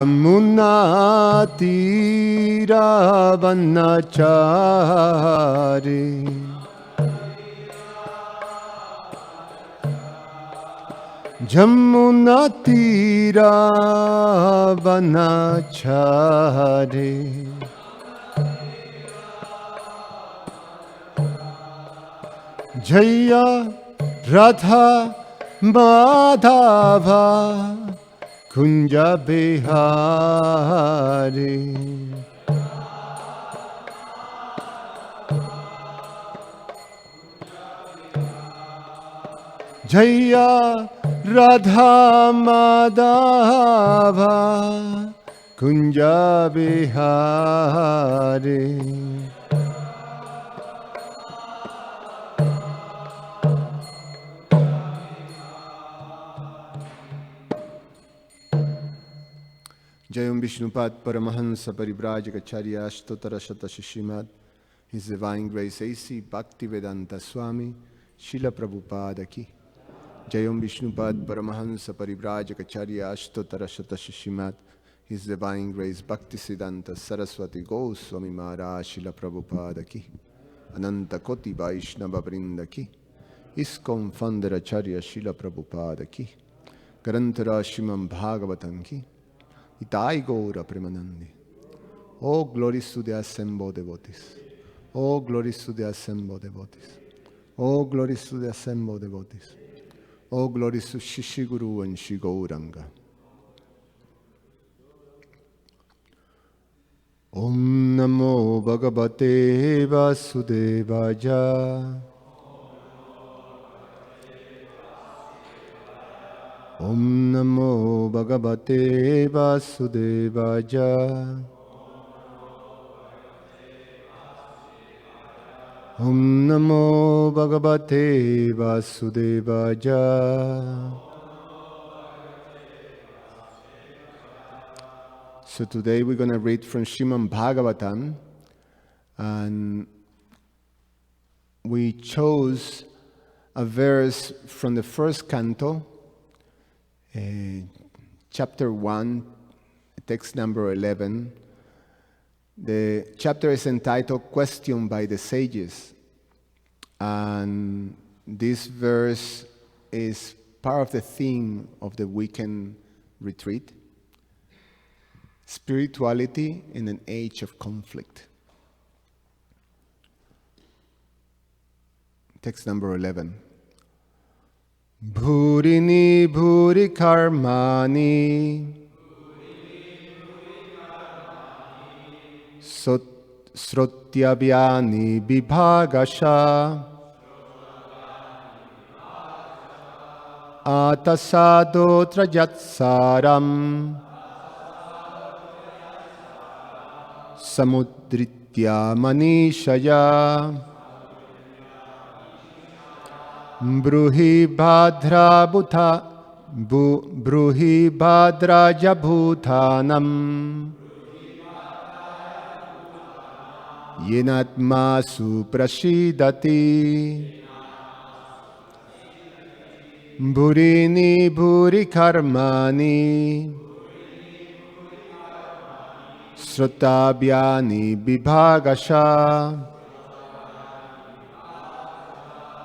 Munatiravanachari Jamunatiravanachari Jaya Radha Madhava Kunja Bihari Jaya Radha Madhava Kunja Bihari Jayam Vishnupad Paramahansa Parivrajacharya Ashtotara Shata Shishimad His Divine Grace A.C. Bhaktivedanta Swami Srila Prabhupada Ki Jayam Vishnupad Paramahansa Parivrajacharya Ashtotara Shata Shishimad His Divine Grace Bhaktisiddhanta Saraswati Goswami Maharaj Srila Prabhupada Ki Ananta Koti Vaishnava Vrinda Ki ISKCON Founder Acharya Srila Prabhupada Ki Grantara Srimad Bhagavatam Ki Itai Gaura Premanandi. Oh, glories to the assembled devotees. Oh, glories to the assembled devotees. Oh, glories to the assembled devotees. Oh, glories to Shishi Guru and Shri Gauranga. Om Namo Bhagavate Vasudevaya. Om Namo Bhagavate Vasudevaya. Om Namo Bhagavate Vasudevaya. So today we're going to read from Srimad Bhagavatam, and we chose a verse from the first canto, chapter 1, text number 11. The chapter is entitled Question by the Sages, and this verse is part of the theme of the weekend retreat, spirituality in an age of conflict. Text number 11. Bhurini bhuri karmani srotyabhyani vibhagasha atasadotra jatsaram samudritya manishaya Bruhi Bhadra Bruhi Bhadra Jabhutanam Yenatmasu Prashidati Bhurini Bhuri Karmani Srotabhyani Vibhagasha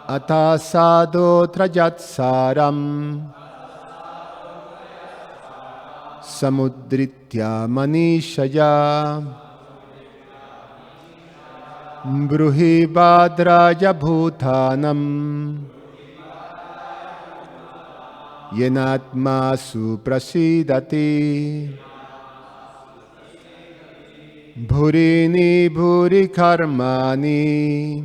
Atasadotra jatsaram samudritya manishaya bruhi bhadraja bhutanam yenatmasu prasidati bhurini bhuri karmani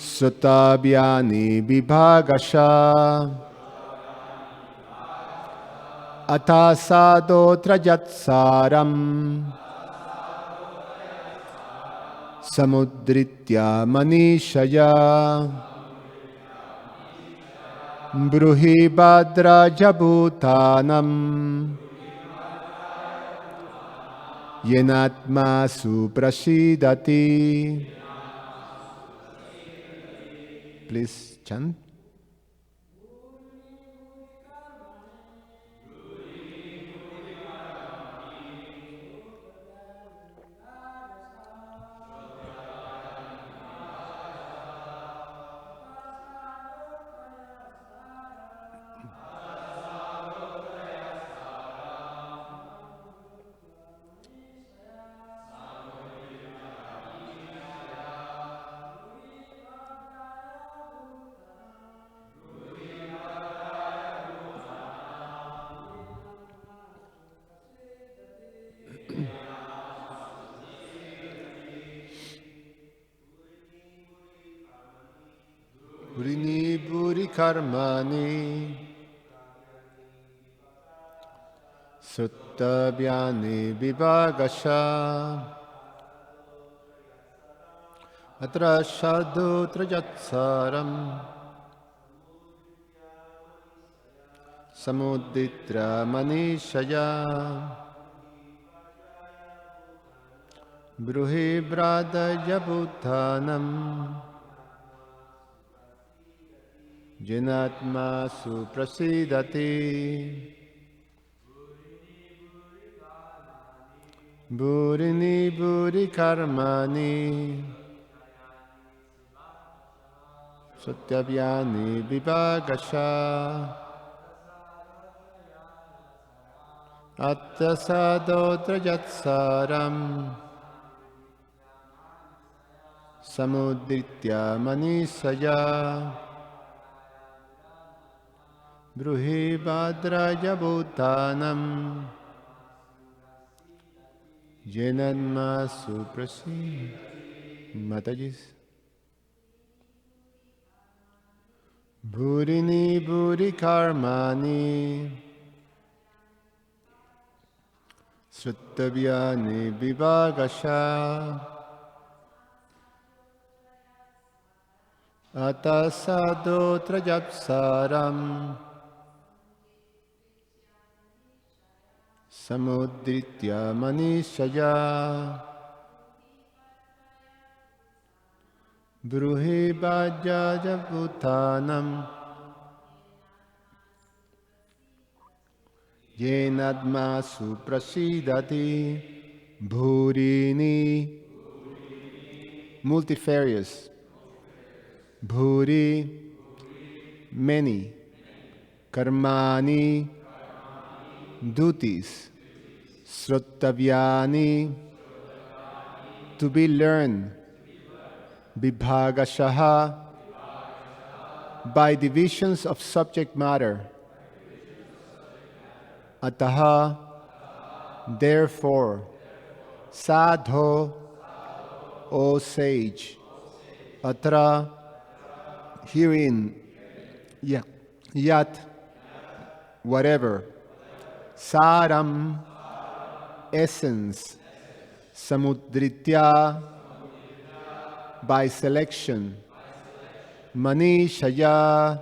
Sotabhyani vibhagasha Atasadotra jatsaram Samudritya manishaya Bruhi Bhadra Jabhutanam Yenatmasu prasidati. Please chant. karmani Suttavyani vivagasha Atra sadhu trajatsaram Samuditra manishaya Bruhi bradaya bhutanam Jinatma suprasidati Burini buri karmani Satyavyani vivagasha Attasado trajatsaram Samudritya manisaya Bruhi bhadraya bhutanam Jenanma suprasi Matajis Burini buri karmani Sruttavyani vivagasha Atasado trajapsaram Samudritya manishaya Bruhi bhajaja bhutanam Yenadma suprasidati Bhurini multifarious Bhuri many Karmani duties Sruttavyani to be learned Vibhagashaha by divisions of subject matter Ataha therefore Sadho O sage Atra herein Yat whatever Saram essence Samudritya by selection Manishaya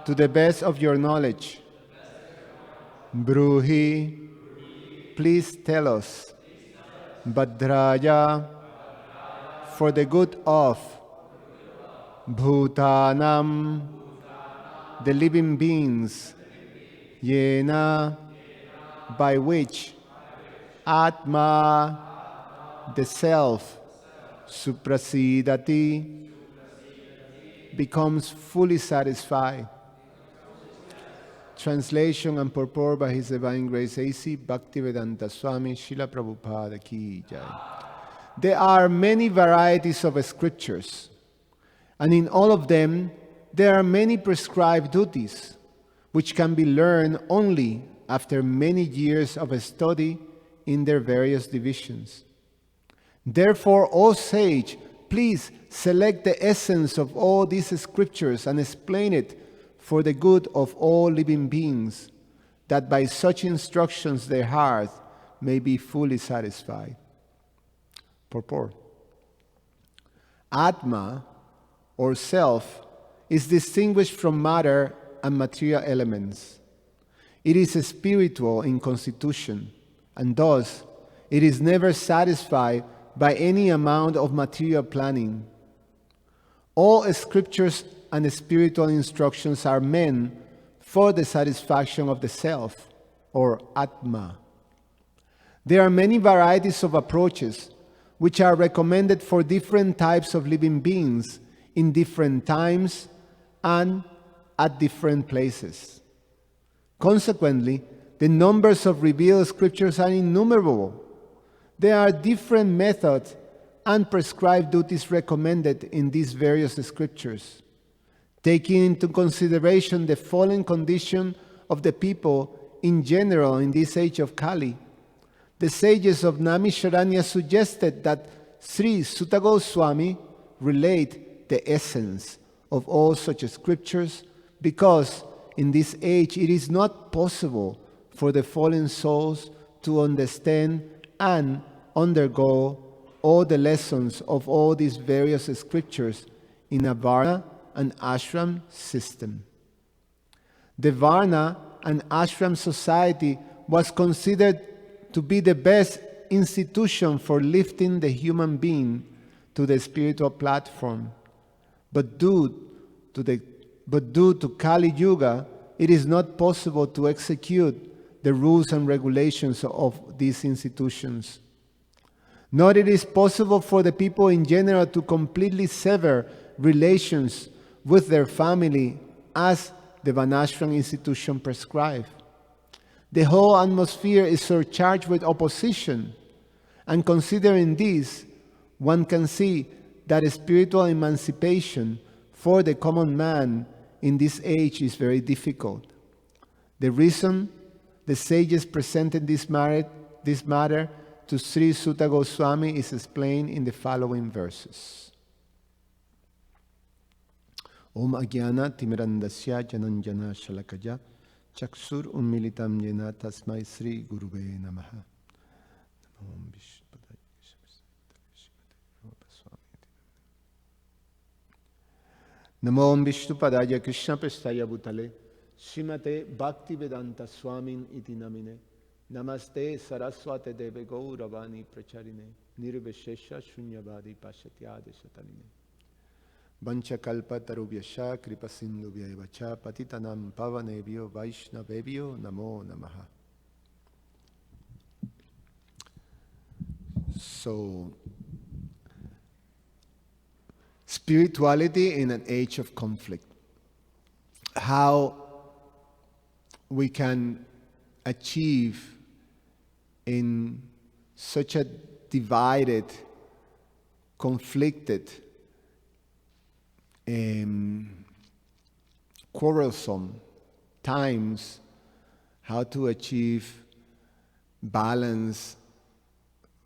to the best of your knowledge Bruhi please tell us Bhadraya for the good of Bhutanam the living beings Yena by which Atma the self Suprasidati becomes fully satisfied. Translation and purport by His Divine Grace A.C. Bhaktivedanta Swami Srila Prabhupada Ki Jai. There are many varieties of scriptures, and in all of them there are many prescribed duties which can be learned only after many years of study in their various divisions. Therefore, O sage, please select the essence of all these scriptures and explain it for the good of all living beings, that by such instructions their heart may be fully satisfied. Purport. Atma, or self, is distinguished from matter and material elements. It is spiritual in constitution, and thus it is never satisfied by any amount of material planning. All scriptures and spiritual instructions are meant for the satisfaction of the self, or Atma. There are many varieties of approaches which are recommended for different types of living beings in different times and at different places. Consequently, the numbers of revealed scriptures are innumerable. There are different methods and prescribed duties recommended in these various scriptures. Taking into consideration the fallen condition of the people in general in this age of Kali, the sages of Naimisharanya suggested that Sri Sutta Goswami relate the essence of all such scriptures, because in this age it is not possible for the fallen souls to understand and undergo all the lessons of all these various scriptures in a Varna and Ashram system. The Varna and Ashram society was considered to be the best institution for lifting the human being to the spiritual platform. But due to Kali Yuga, it is not possible to execute the rules and regulations of these institutions. Nor it is possible for the people in general to completely sever relations with their family as the Varnashram institution prescribes. The whole atmosphere is surcharged with opposition, and considering this, one can see that spiritual emancipation for the common man in this age is very difficult. The reason the sages presented this matter to Sri Sutta Goswami is explained in the following verses. Om Agyana Timirandasya Jananjana Shalakaya Chaksur Ummilitam Yena Tasmai Sri Gurube Namaha. Namo Vishnupadaya Krishna Prestaya Bhutale Srimate Bhaktivedanta Swamin iti namine Namaste Saraswate Deve Gauravani Pracharine Nirveshesha Shunyavadi Pashatyade Shataline Vanchakalpa Tarubhyasha Kripasindubhya Vacha Patitanam Pavanebhyo Vaishnavebhyo Namo Namaha. So, spirituality in an age of conflict. How we can achieve in such a divided, conflicted, quarrelsome times, how to achieve balance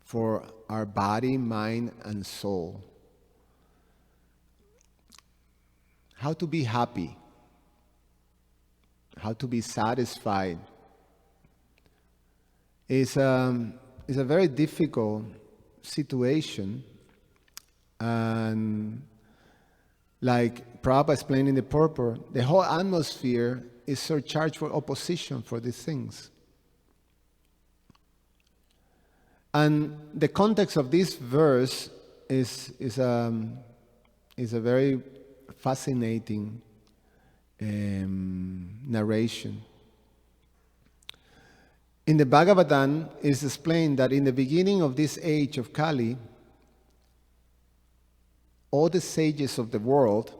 for our body, mind, and soul. How to be happy, how to be satisfied is a very difficult situation. And like Prabhupada explained in the purport, the whole atmosphere is surcharged for opposition for these things. And the context of this verse is a very fascinating narration. In the Bhagavatam, it is explained that in the beginning of this age of Kali, all the sages of the world,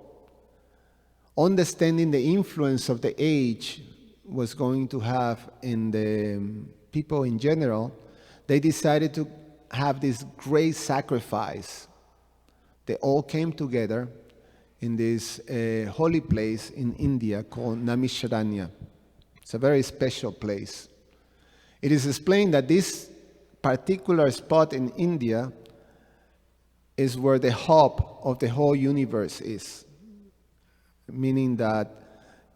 understanding the influence of the age was going to have in the people in general, they decided to have this great sacrifice. They all came together in this holy place in India called Naimisharanya. It's a very special place. It is explained that this particular spot in India is where the hub of the whole universe is. Meaning that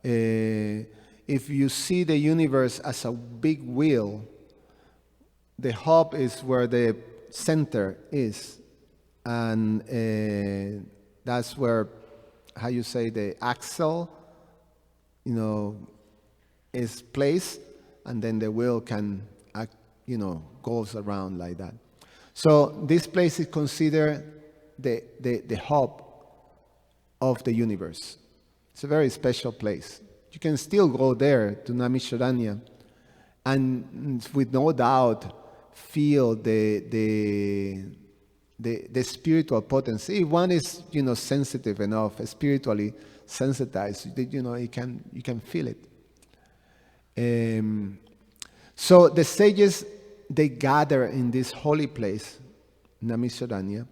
if you see the universe as a big wheel, the hub is where the center is. And that's where, how you say, the axle, is placed, and then the wheel can, goes around like that. So this place is considered the hub of the universe. It's a very special place. You can still go there to Naimisharanya and with no doubt feel the spiritual potency. If one is, sensitive enough, spiritually sensitized, you can feel it. So the sages, they gather in this holy place, Naimisharanya,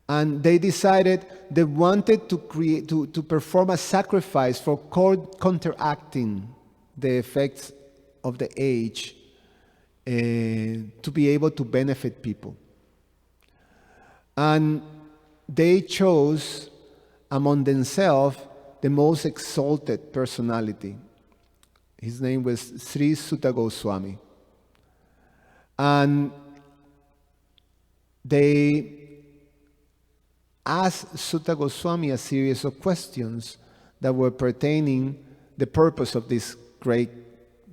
and they decided they wanted to perform a sacrifice for counteracting the effects of the age, to be able to benefit people. And they chose among themselves the most exalted personality. His name was Sri Sutta Goswami. And they asked Sutta Goswami a series of questions that were pertaining the purpose of this great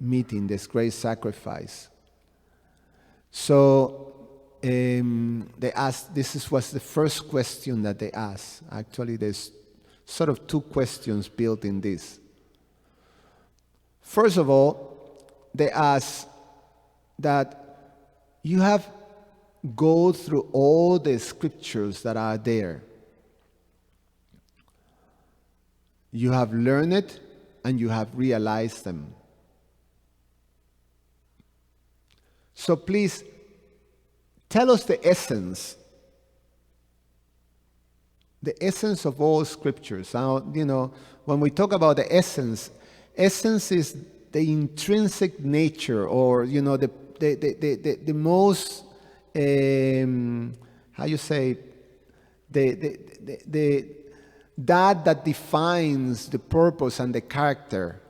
meeting, this great sacrifice. So they asked, was the first question that they asked. Actually, there's sort of two questions built in this. First of all, they asked that you have go through all the scriptures that are there. You have learned it and you have realized them. So please, tell us the essence of all scriptures. Now, when we talk about the essence is the intrinsic nature, or the most how you say, that defines the purpose and the character.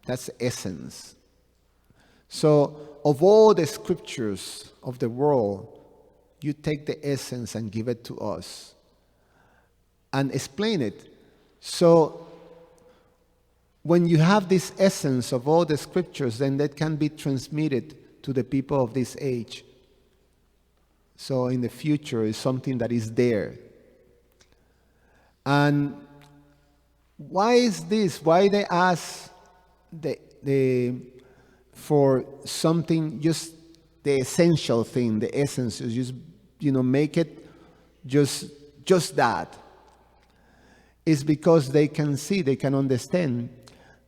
That's essence. So of all the scriptures of the world, you take the essence and give it to us and explain it. So when you have this essence of all the scriptures, then that can be transmitted to the people of this age. So in the future, it's something that is there. And why is this? Why they ask for something, just the essential thing, the essence, just make it just that? Is because they can see, they can understand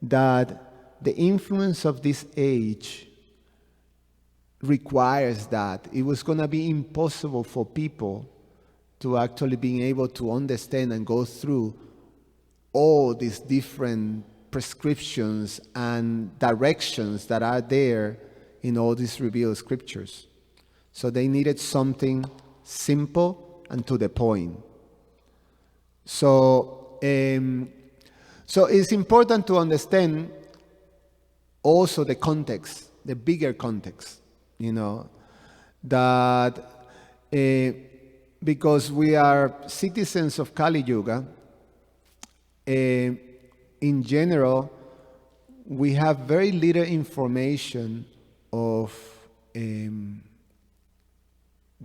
that the influence of this age requires that. It was going to be impossible for people to actually being able to understand and go through all these different prescriptions and directions that are there in all these revealed scriptures. So they needed something simple and to the point. So it's important to understand also the context, the bigger context, that because we are citizens of Kali Yuga, in general, we have very little information of the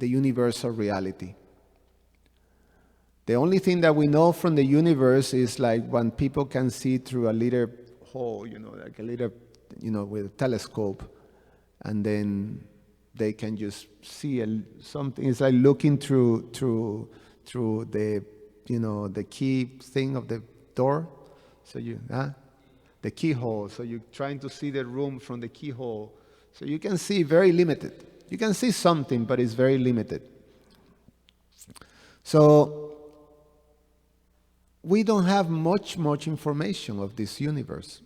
universal reality. The only thing that we know from the universe is like when people can see through a little hole, like a little, with a telescope, and then they can just see something. It's like looking through the, the key thing of the door. So the keyhole. So you're trying to see the room from the keyhole. So you can see very limited. You can see something, but it's very limited. So we don't have much information of this universe.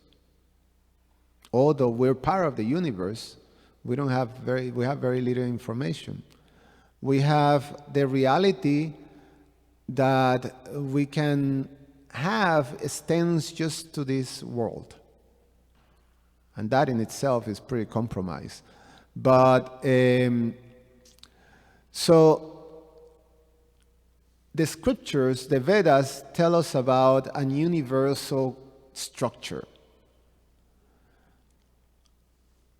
Although we're part of the universe, we have very little information. We have the reality that we can have extends just to this world. And that in itself is pretty compromised. But so the scriptures, the Vedas, tell us about a universal structure.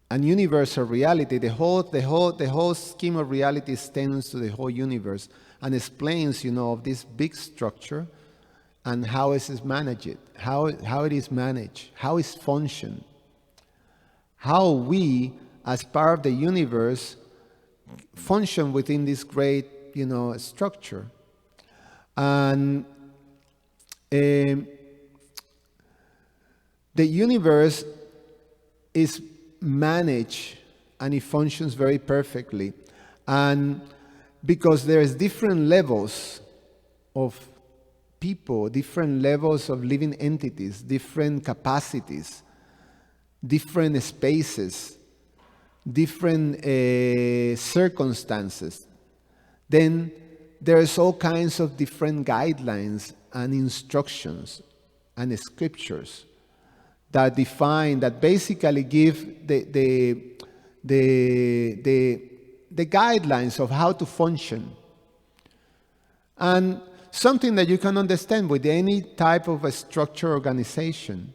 And universal reality, the whole scheme of reality extends to the whole universe and explains, of this big structure and how it is managed, how it is managed, how it's functioned, how we, as part of the universe, function within this great, structure. And the universe is managed and it functions very perfectly. And because there's different levels of people, different levels of living entities, different capacities, different spaces, different circumstances, then there's all kinds of different guidelines and instructions and scriptures that define, that basically give the guidelines of how to function. And something that you can understand with any type of a structure organization.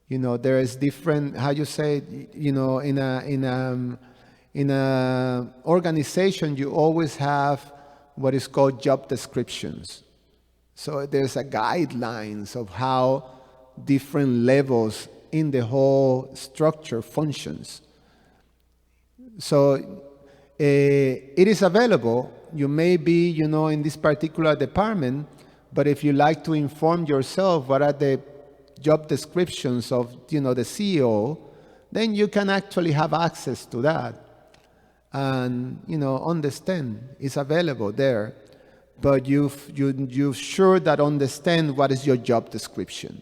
There is different, how you say it, in a organization, you always have what is called job descriptions. So there's a guidelines of how different levels in the whole structure functions. So it is available. You may be, in this particular department, but if you like to inform yourself what are the job descriptions of, the CEO, then you can actually have access to that and, understand it's available there. But you sure that understand what is your job description.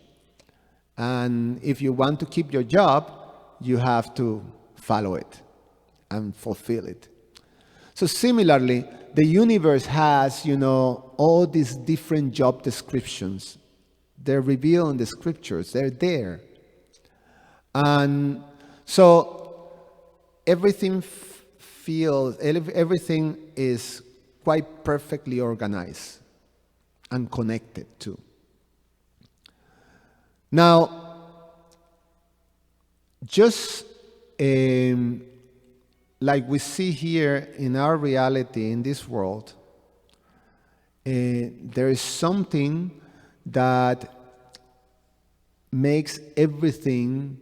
And if you want to keep your job, you have to follow it and fulfill it. So similarly, the universe has, all these different job descriptions. They're revealed in the scriptures. They're there. And so everything everything is quite perfectly organized and connected too. Now, just like we see here in our reality in this world, there is something that makes everything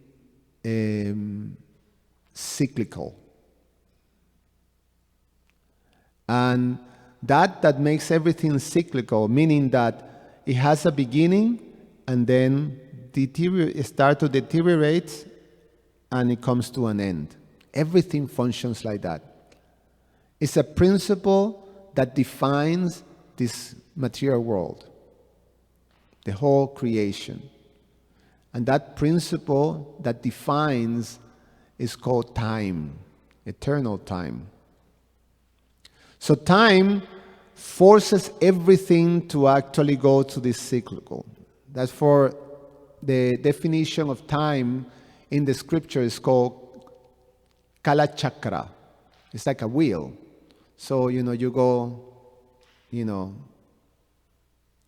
cyclical. And that makes everything cyclical, meaning that it has a beginning and then it starts to deteriorate and it comes to an end. Everything functions like that. It's a principle that defines this material world, the whole creation. And that principle that defines is called time, eternal time. So time forces everything to actually go to this cyclical. That's for the definition of time in the scripture is called Kala Chakra. It's like a wheel. So, you go,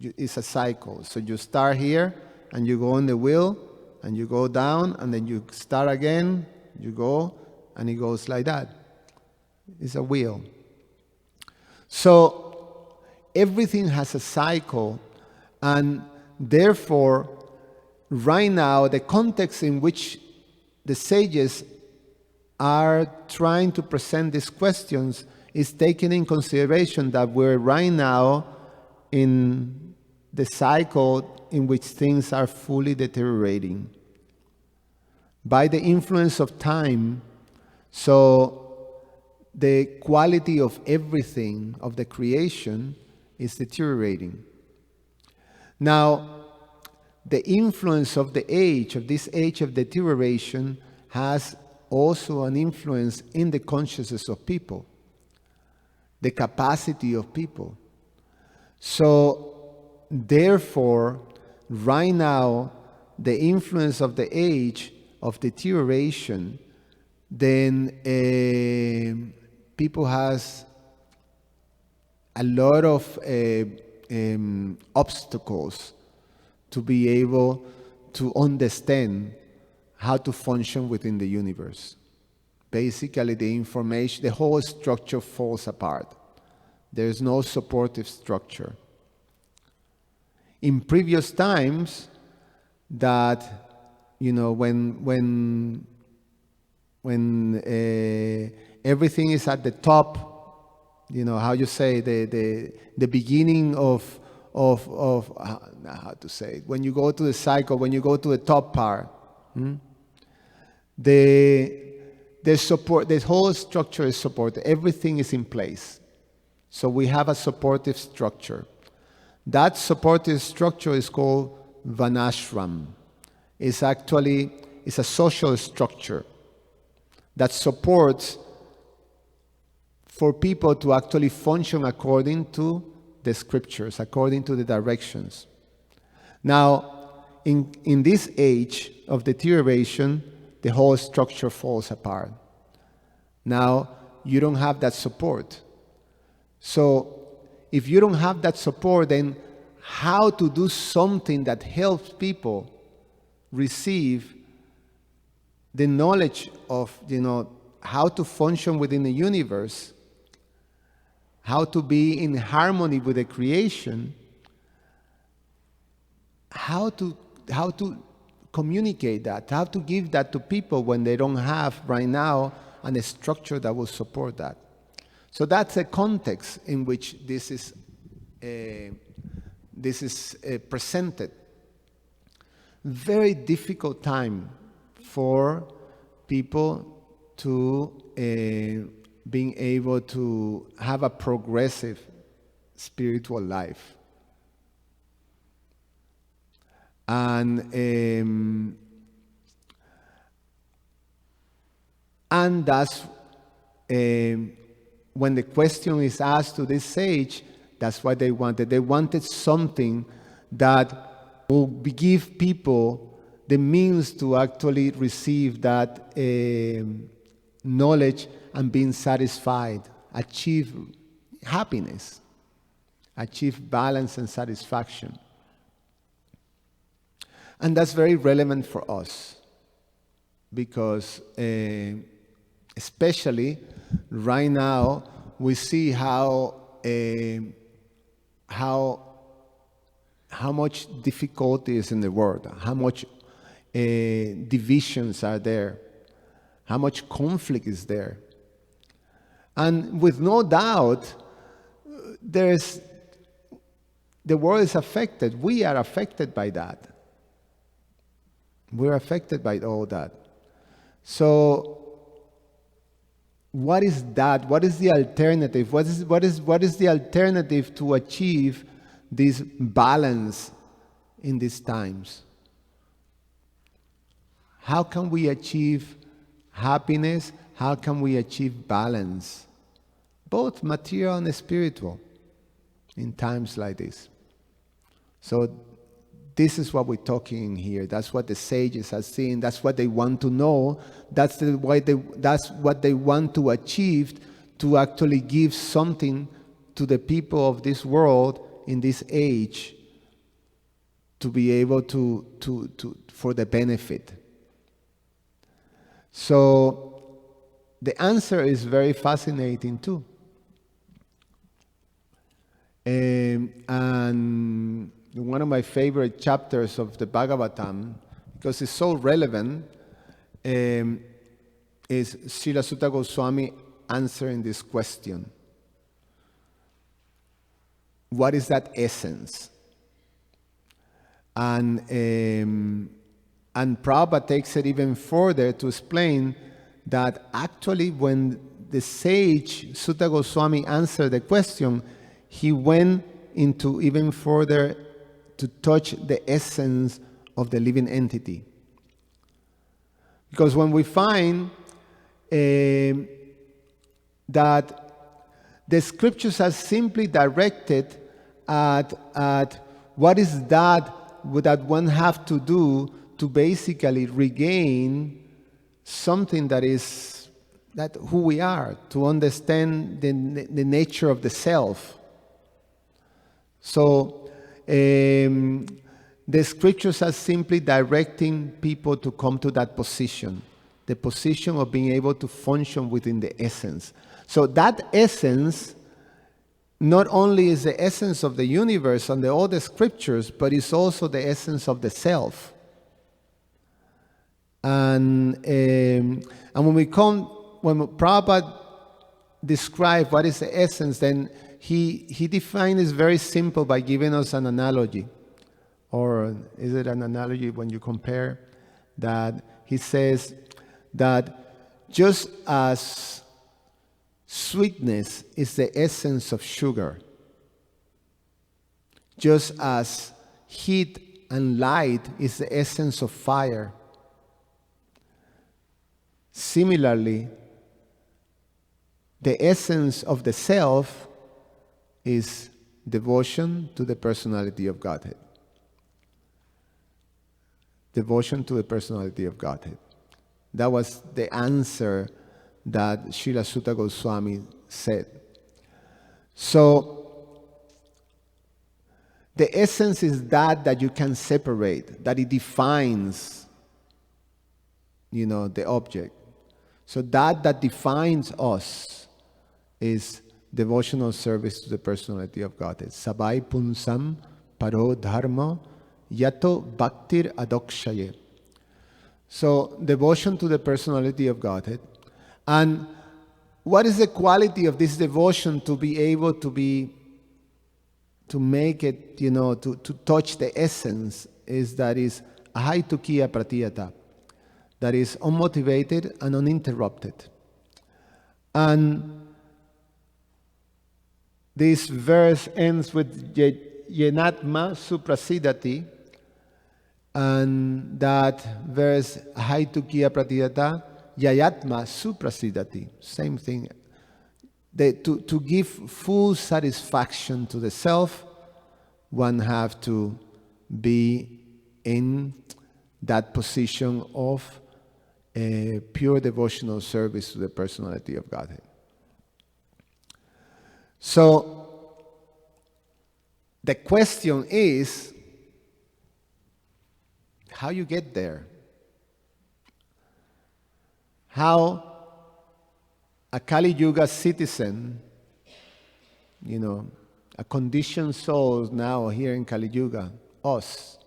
it's a cycle. So you start here and you go on the wheel and you go down and then you start again, you go, and it goes like that. It's a wheel. So everything has a cycle, and therefore, right now, the context in which the sages are trying to present these questions is taking in consideration that we're right now in the cycle in which things are fully deteriorating by the influence of time. So the quality of everything, of the creation, is deteriorating. Now, the influence of the age, of this age of deterioration, has also an influence in the consciousness of people, the capacity of people. So, therefore, right now, the influence of the age of deterioration, then people has a lot of obstacles to be able to understand how to function within the universe. Basically, the information, the whole structure falls apart. There is no supportive structure. In previous times, that when everything is at the top, how you say, the beginning of how to say it, when you go to the cycle, when you go to the top part, the support, the whole structure is supported. Everything is in place. So we have a supportive structure. That supportive structure is called Vanashram. It's a social structure that supports for people to actually function according to the scriptures, according to the directions. Now, in this age of deterioration, the whole structure falls apart. Now, you don't have that support. So, if you don't have that support, then how to do something that helps people receive the knowledge of, how to function within the universe, how to be in harmony with the creation, how to communicate that, how to give that to people when they don't have right now a structure that will support that. So that's a context in which this is presented. Very difficult time for people to being able to have a progressive spiritual life. And that's when the question is asked to this sage, that's what they wanted. They wanted something that will give people the means to actually receive that knowledge and being satisfied, achieve happiness, achieve balance and satisfaction. And that's very relevant for us because especially right now we see how much difficulty is in the world, how much divisions are there, how much conflict is there. And with no doubt, the world is affected. We are affected by that. We're affected by all that. So, what is that? What is the alternative? What is the alternative to achieve this balance in these times? How can we achieve happiness? How can we achieve balance? Both material and spiritual in times like this. So this is what we're talking here. That's what the sages are seeing. That's what they want to know. That's what they want to achieve, to actually give something to the people of this world in this age, to be able to for the benefit. So the answer is very fascinating too. And one of my favorite chapters of the Bhagavatam, because it's so relevant, is Srila Sutta Goswami answering this question. What is that essence? And Prabhupada takes it even further to explain that actually when the sage Sutta Goswami answered the question, he went into even further to touch the essence of the living entity. Because when we find that the scriptures are simply directed at what is that one have to do to basically regain something that is who we are, to understand the nature of the self. So the scriptures are simply directing people to come to that position, the position of being able to function within the essence. So that essence not only is the essence of the universe and all the scriptures, but it's also the essence of the self. And when Prabhupada describes what is the essence, then he defined it very simple by giving us an analogy. Or is it an analogy when you compare that? He says that just as sweetness is the essence of sugar, just as heat and light is the essence of fire, similarly, the essence of the self is devotion to the personality of Godhead. Devotion to the personality of Godhead. That was the answer that Srila Sutta Goswami said. So, the essence is that you can separate, that it defines, the object. So that defines us is devotional service to the personality of Godhead. Sabai punsam paro dharma yato bhaktir adokshaye. So devotion to the personality of Godhead. And what is the quality of this devotion to be able to make it, to touch the essence, is ahaitukiya pratiyata. That is unmotivated and uninterrupted. And this verse ends with yenatma suprasidati, and that verse ahaitukiya pratiyata yayatma suprasidati. Same thing. To give full satisfaction to the self, one have to be in that position of a pure devotional service to the personality of Godhead. So, the question is, how you get there? How a Kali Yuga citizen, a conditioned soul now here in Kali Yuga, us,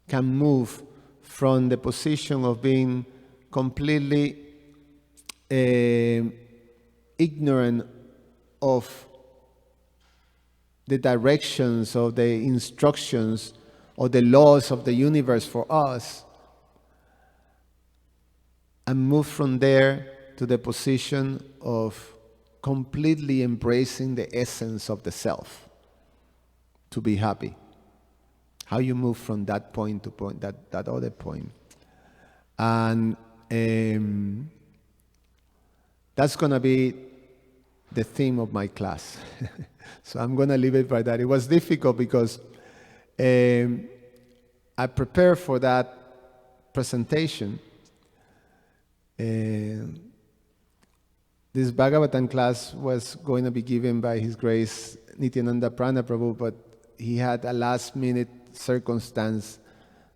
can move from the position of being completely ignorant of the directions, of the instructions, or the laws of the universe for us, and move from there to the position of completely embracing the essence of the self, to be happy. How you move from that point to point, that other point. And that's going to be the theme of my class. So I'm going to leave it by that. It was difficult because I prepared for that presentation. This Bhagavatam class was going to be given by His Grace Nityananda Prana Prabhu, but he had a last-minute circumstance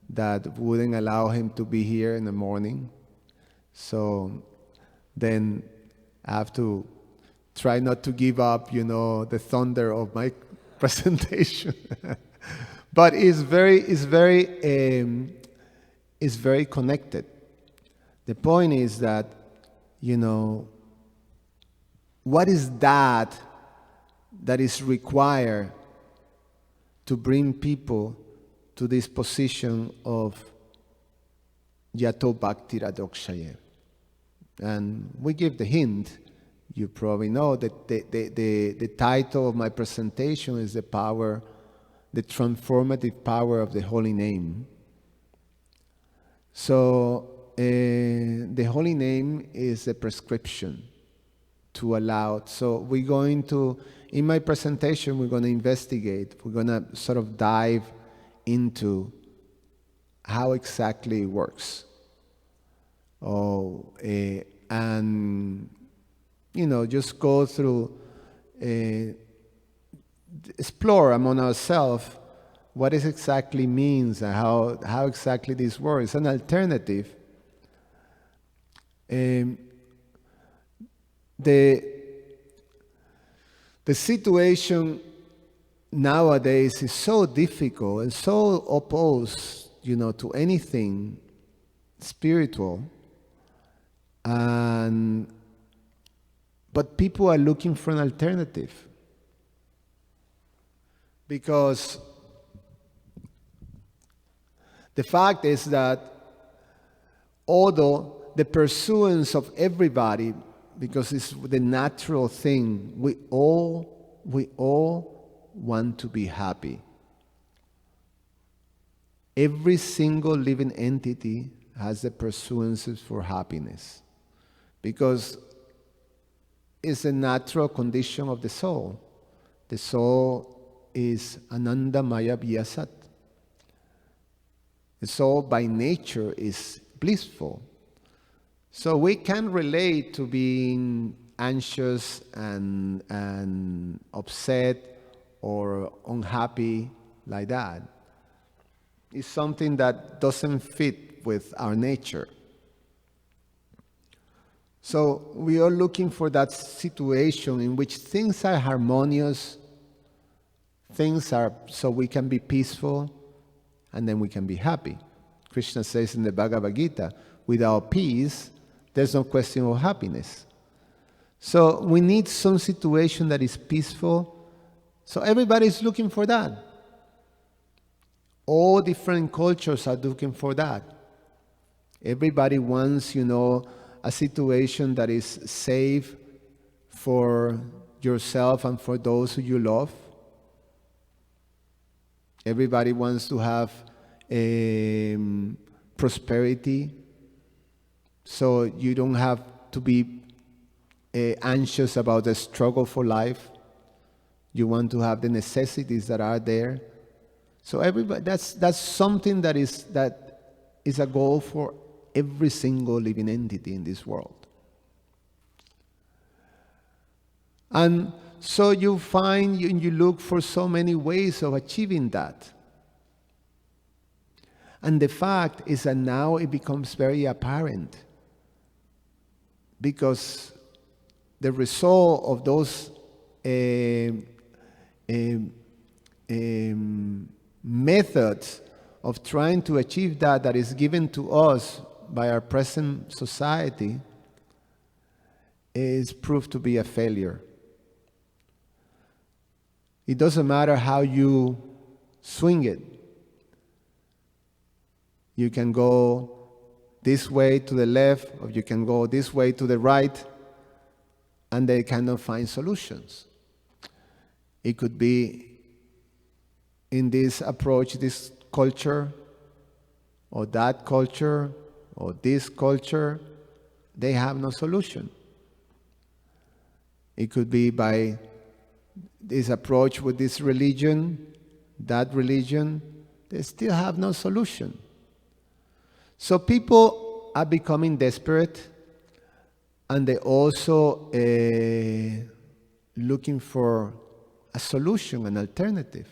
that wouldn't allow him to be here in the morning. So then I have to try not to give up, the thunder of my presentation. But it's very connected. The point is that, what is that is required to bring people to this position of yato bhakti adokshaye? And we give the hint. You probably know that the title of my presentation is the transformative power of the holy name. So the holy name is a prescription to allow. So we're going to, in my presentation, we're going to investigate. We're going to sort of dive into how exactly it works. And just go through, explore among ourselves what it exactly means and how exactly this works. It's an alternative. The situation nowadays is so difficult and so opposed, to anything spiritual, but people are looking for an alternative, because the fact is that although the pursuance of everybody, because it's the natural thing, we all want to be happy. Every single living entity has the pursuances for happiness, because it's a natural condition of the soul. The soul is Ananda Maya Vyasat. The soul by nature is blissful. So we can relate to being anxious and upset or unhappy like that. It's something that doesn't fit with our nature. So we are looking for that situation in which things are harmonious, things are so we can be peaceful, and then we can be happy. Krishna says in the Bhagavad Gita, without peace, there's no question of happiness. So we need some situation that is peaceful. So everybody's looking for that. All different cultures are looking for that. Everybody wants, a situation that is safe for yourself and for those who you love. Everybody wants to have prosperity, so you don't have to be anxious about the struggle for life. You want to have the necessities that are there. So everybody, that's something that is a goal for every single living entity in this world. And so you find, you look for so many ways of achieving that. And the fact is that now it becomes very apparent, because the result of those methods of trying to achieve that is given to us by our present society is proved to be a failure. It doesn't matter how you swing it. You can go this way to the left, or you can go this way to the right, and they cannot find solutions. It could be in this approach, this culture, or that culture, or this culture, they have no solution. It could be by this approach with this religion, that religion, they still have no solution. So people are becoming desperate, and they also looking for a solution, an alternative.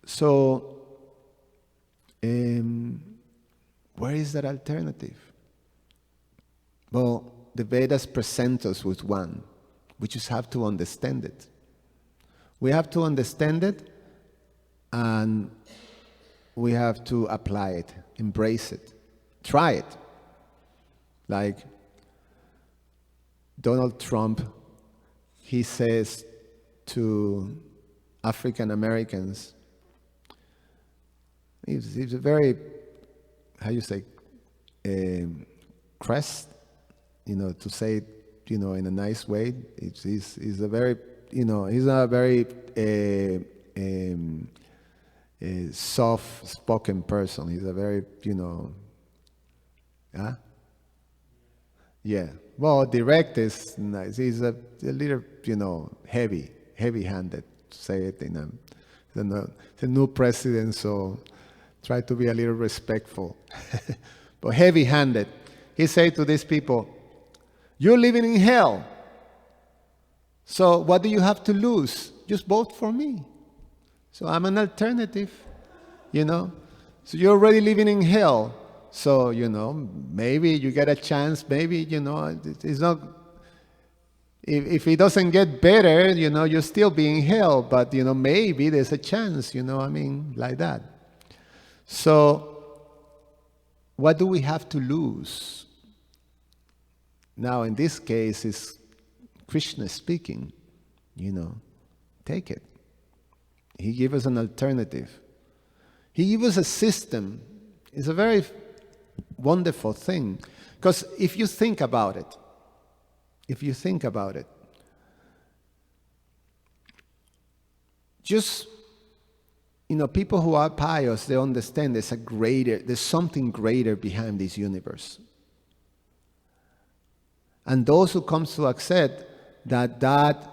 So, where is that alternative? Well, the Vedas present us with one. We just have to understand it. We have to understand it, and we have to apply it, embrace it, try it. Like Donald Trump, he says to African Americans, he's a very, how you say, crest, to say it, in a nice way. He's a very, he's not a very soft-spoken person. He's a very, yeah. Well, direct is nice. He's a little, heavy-handed, to say it the new president, so try to be a little respectful. But heavy-handed. He said to these people, "You're living in hell. So what do you have to lose? Just vote for me. So I'm an alternative, So you're already living in hell. So, maybe you get a chance. Maybe, it's not, if it doesn't get better, you'll still be in hell. But, maybe there's a chance, like that. So what do we have to lose? Now, in this case, it's Krishna speaking, take it. He gave us an alternative. He gave us a system. It's a very wonderful thing. Because if you think about it, just, people who are pious, they understand there's something greater behind this universe. And those who come to accept that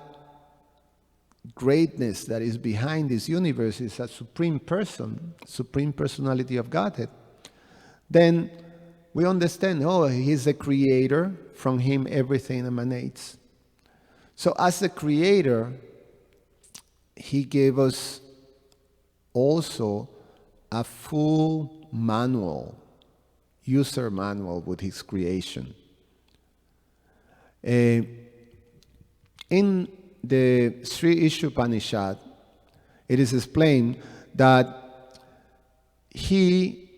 greatness that is behind this universe is a supreme person, supreme personality of Godhead, then we understand, he's the creator, from him everything emanates. So as the creator, he gave us also a full manual, user manual with his creation. In the Sri Ishupanishad, it is explained that he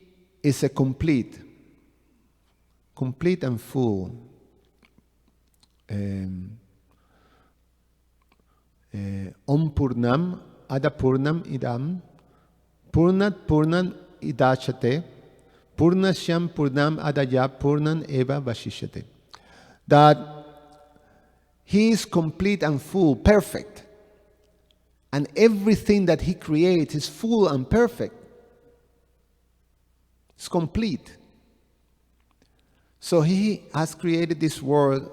is a complete and full Om Purnam Adapurnam Idam Purnat Purnan Idachate Purnashyam Purnam Adaya Purnan Eva Vashishate. That he is complete and full, perfect. And everything that he creates is full and perfect. It's complete. So he has created this world,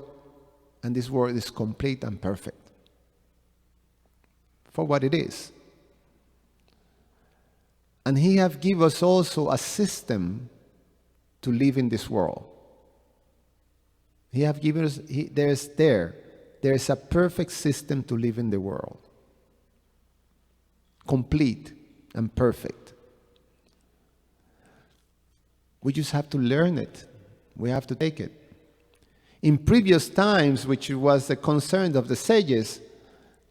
and this world is complete and perfect for what it is. And he has given us also a system to live in this world. He has given us, there is a perfect system to live in the world. Complete and perfect. We just have to learn it. We have to take it. In previous times, which was the concern of the sages,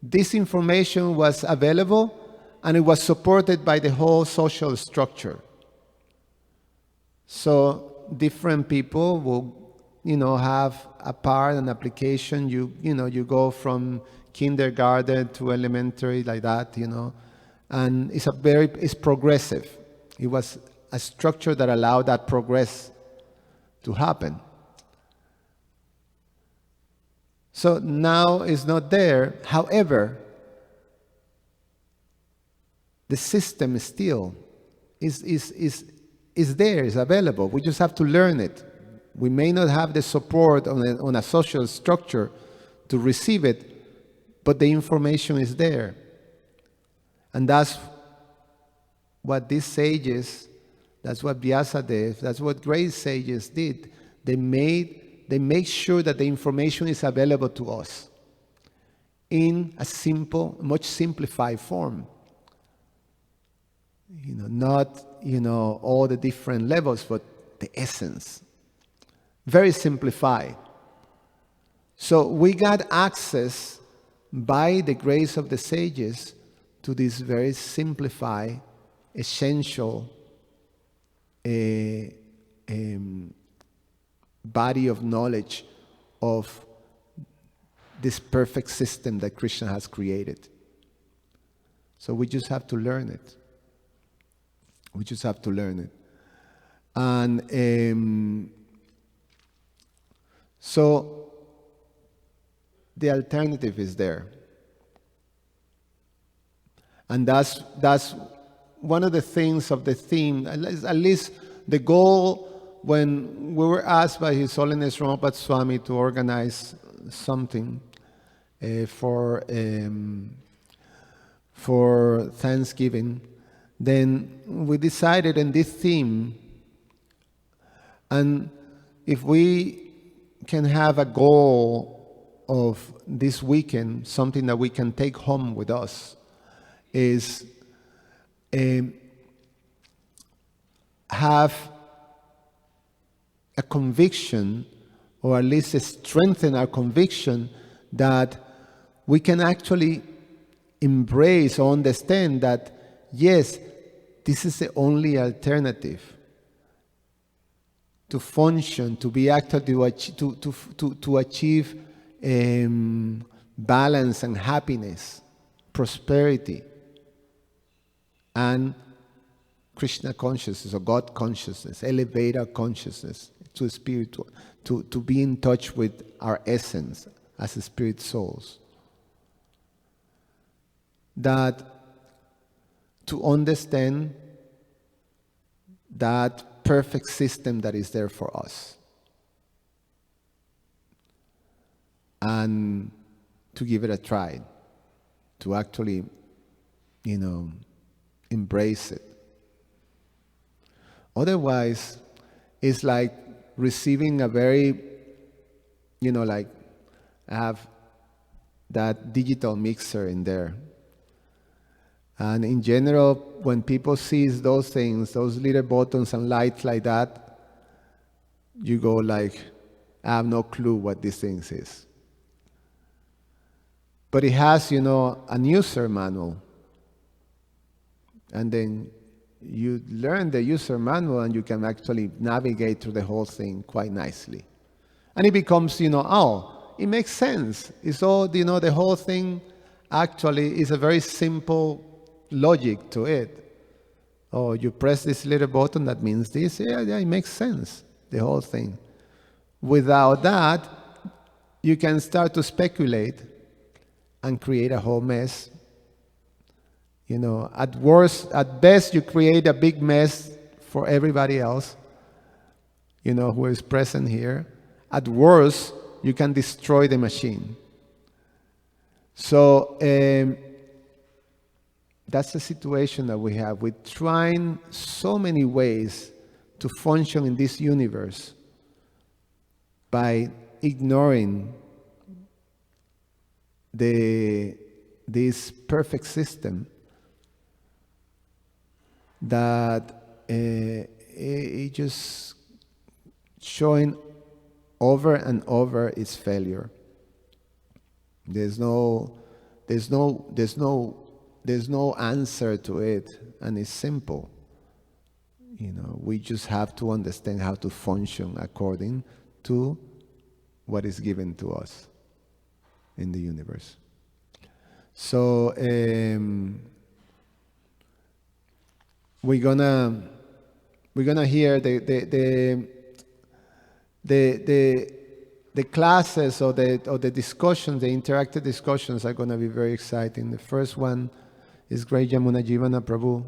this information was available and it was supported by the whole social structure. So different people will, have a part, an application. You go from kindergarten to elementary like that, and it's progressive. It was a structure that allowed that progress to happen. So now it's not there. However, the system still is there, is available. We just have to learn it. We may not have the support on a social structure to receive it, but the information is there. And that's what these sages, that's what Vyasadeva, that's what great sages did. They make sure that the information is available to us in a simple, much simplified form. Not, all the different levels, but the essence. Very simplified. So we got access by the grace of the sages to this very simplified, essential body of knowledge of this perfect system that Krishna has created. So we just have to learn it. We just have to learn it. And so the alternative is there. And that's one of the things of the theme, at least the goal when we were asked by His Holiness Ramapat Swami to organize something for Thanksgiving, then we decided on this theme, and if we can have a goal of this weekend, something that we can take home with us, is have a conviction, or at least strengthen our conviction, that we can actually embrace or understand that, yes, this is the only alternative to function, to be actually to achieve balance and happiness, prosperity, and Krishna consciousness or God consciousness, elevator consciousness, to spiritual, to be in touch with our essence as spirit souls. That to understand that perfect system that is there for us, and to give it a try. to actually, embrace it. Otherwise, it's like receiving a very, like I have that digital mixer in there. And in general, when people see those things, those little buttons and lights like that, you go like, I have no clue what these things is. But it has, a user manual. And then you learn the user manual and you can actually navigate through the whole thing quite nicely. And it becomes, it makes sense. It's all, the whole thing actually is a very simple logic to it. Oh, you press this little button, that means this. Yeah, it makes sense, the whole thing. Without that, you can start to speculate and create a whole mess. At worst, at best, you create a big mess for everybody else, who is present here. At worst, you can destroy the machine. So that's the situation that we have. We're trying so many ways to function in this universe by ignoring this perfect system that it just showing over and over its failure. There's no answer to it, and it's simple. We just have to understand how to function according to what is given to us in the universe. So we're gonna hear the classes or the discussions, the interactive discussions are gonna be very exciting. The first one is Great Yamuna Jivana Prabhu,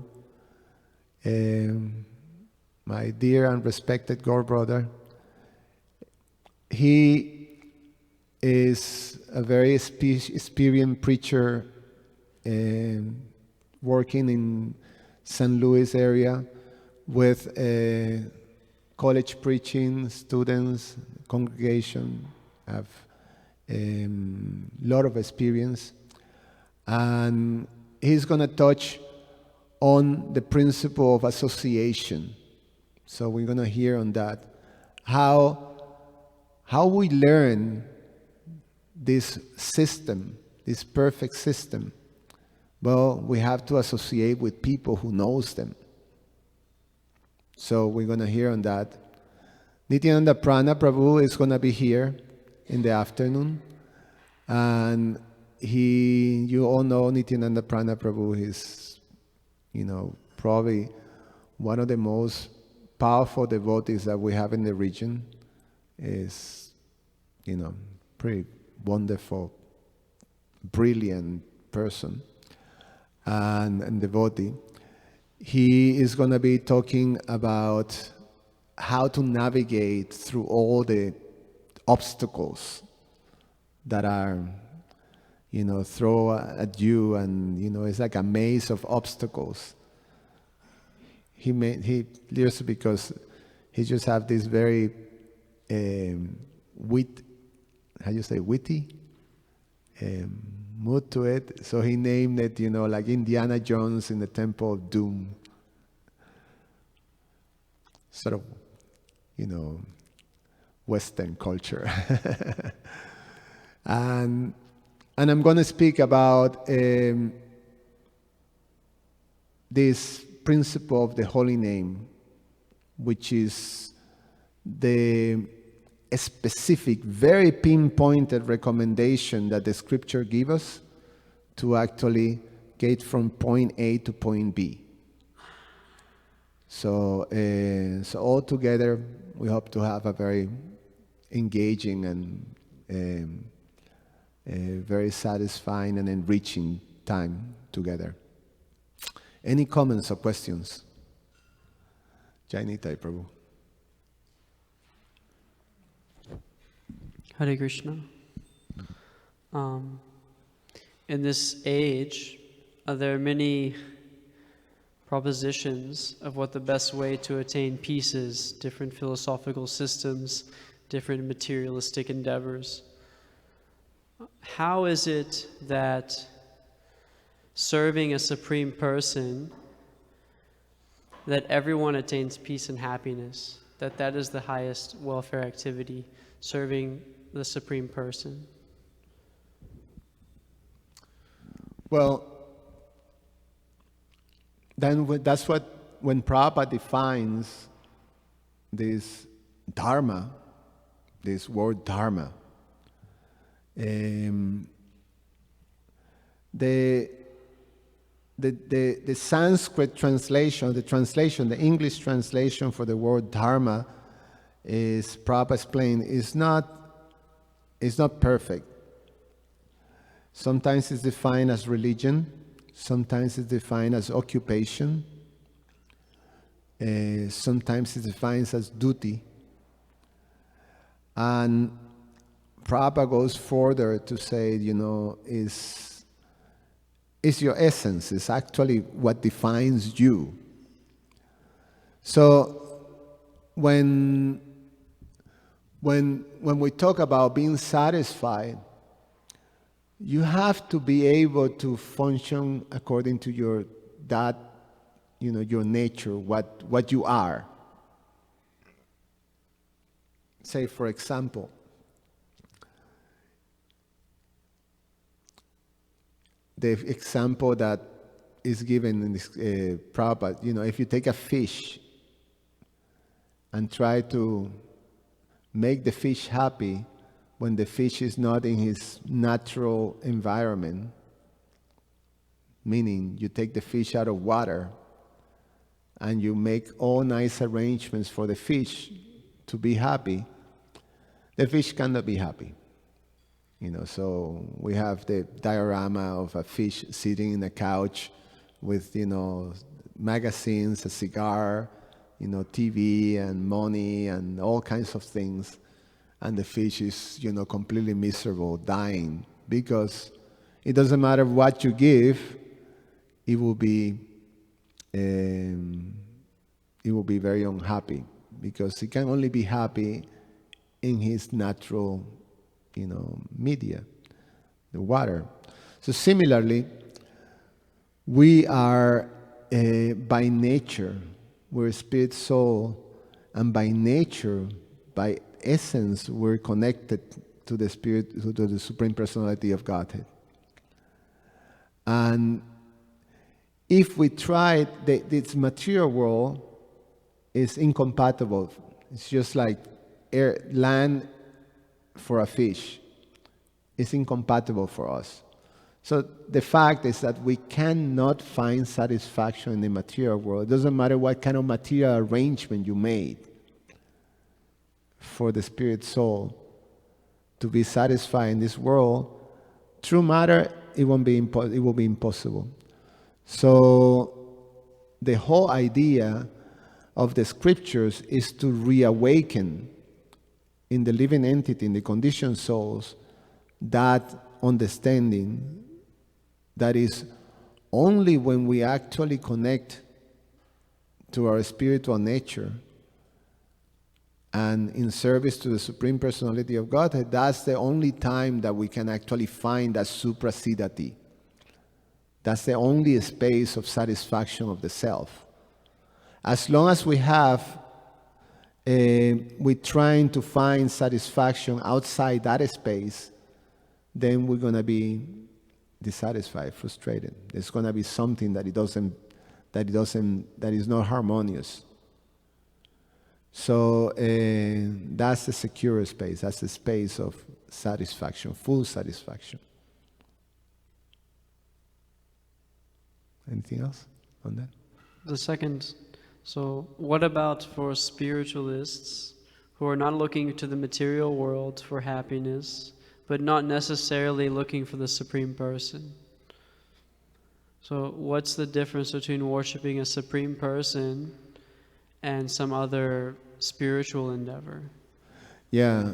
my dear and respected God brother. He is a very experienced preacher working in St. Louis area with college preaching students, congregation, have a lot of experience. And he's going to touch on the principle of association. So we're going to hear on that. How we learn this system, this perfect system. Well, we have to associate with people who knows them. So we're going to hear on that. Nityananda Prana Prabhu is going to be here in the afternoon. And you all know Nityananda Prana Prabhu is, probably one of the most powerful devotees that we have in the region. Is, pretty wonderful, brilliant person and devotee. He is going to be talking about how to navigate through all the obstacles that are, thrown at you, and it's like a maze of obstacles. He lives because he just have this very witty mood to it. So he named it, like Indiana Jones in the Temple of Doom. Sort of, Western culture. And I'm going to speak about this principle of the holy name, which is the specific, very pinpointed recommendation that the scripture gives us to actually get from point A to point B. So all together, we hope to have a very engaging and very satisfying and enriching time together. Any comments or questions? Jai Nitai Prabhu. Hare Krishna. in this age, there are many propositions of what the best way to attain peace is, different philosophical systems, different materialistic endeavors. How is it that serving a Supreme Person, that everyone attains peace and happiness, that is the highest welfare activity, serving the Supreme Person? Well, then that's what, when Prabhupada defines this dharma, this word dharma, the Sanskrit translation, the English translation for the word dharma is, Prabhupada explained, is not perfect. Sometimes it's defined as religion, sometimes it's defined as occupation, sometimes it's defined as duty. And Prabhupada goes further to say, is your essence, is actually what defines you. So when we talk about being satisfied, you have to be able to function according to your nature, what you are. Say, for example, the example that is given in this Prabhupada, if you take a fish and try to make the fish happy when the fish is not in his natural environment, meaning you take the fish out of water and you make all nice arrangements for the fish to be happy, the fish cannot be happy. So we have the diorama of a fish sitting in a couch with, magazines, a cigar, TV and money and all kinds of things. And the fish is, completely miserable, dying, because it doesn't matter what you give, it will be very unhappy, because he can only be happy in his natural, media, the water. So similarly, we are by nature, we're spirit soul, and by nature, by essence, we're connected to the Spirit, to the Supreme Personality of Godhead. And if we try, this material world is incompatible. It's just like land for a fish. It's incompatible for us. So the fact is that we cannot find satisfaction in the material world. It doesn't matter what kind of material arrangement you made for the spirit soul to be satisfied in this world. Through matter, it will be impossible. So the whole idea of the scriptures is to reawaken in the living entity, in the conditioned souls, that understanding that is only when we actually connect to our spiritual nature and in service to the Supreme Personality of Godhead, that's the only time that we can actually find that suprasidati. That's the only space of satisfaction of the self. As long as we're trying to find satisfaction outside that space, then we're going to be dissatisfied, frustrated. There's going to be something that is not harmonious. So that's the secure space. That's the space of satisfaction, full satisfaction. Anything else on that? The second, so what about for spiritualists who are not looking to the material world for happiness, but not necessarily looking for the Supreme Person? So what's the difference between worshiping a Supreme Person and some other spiritual endeavor? Yeah.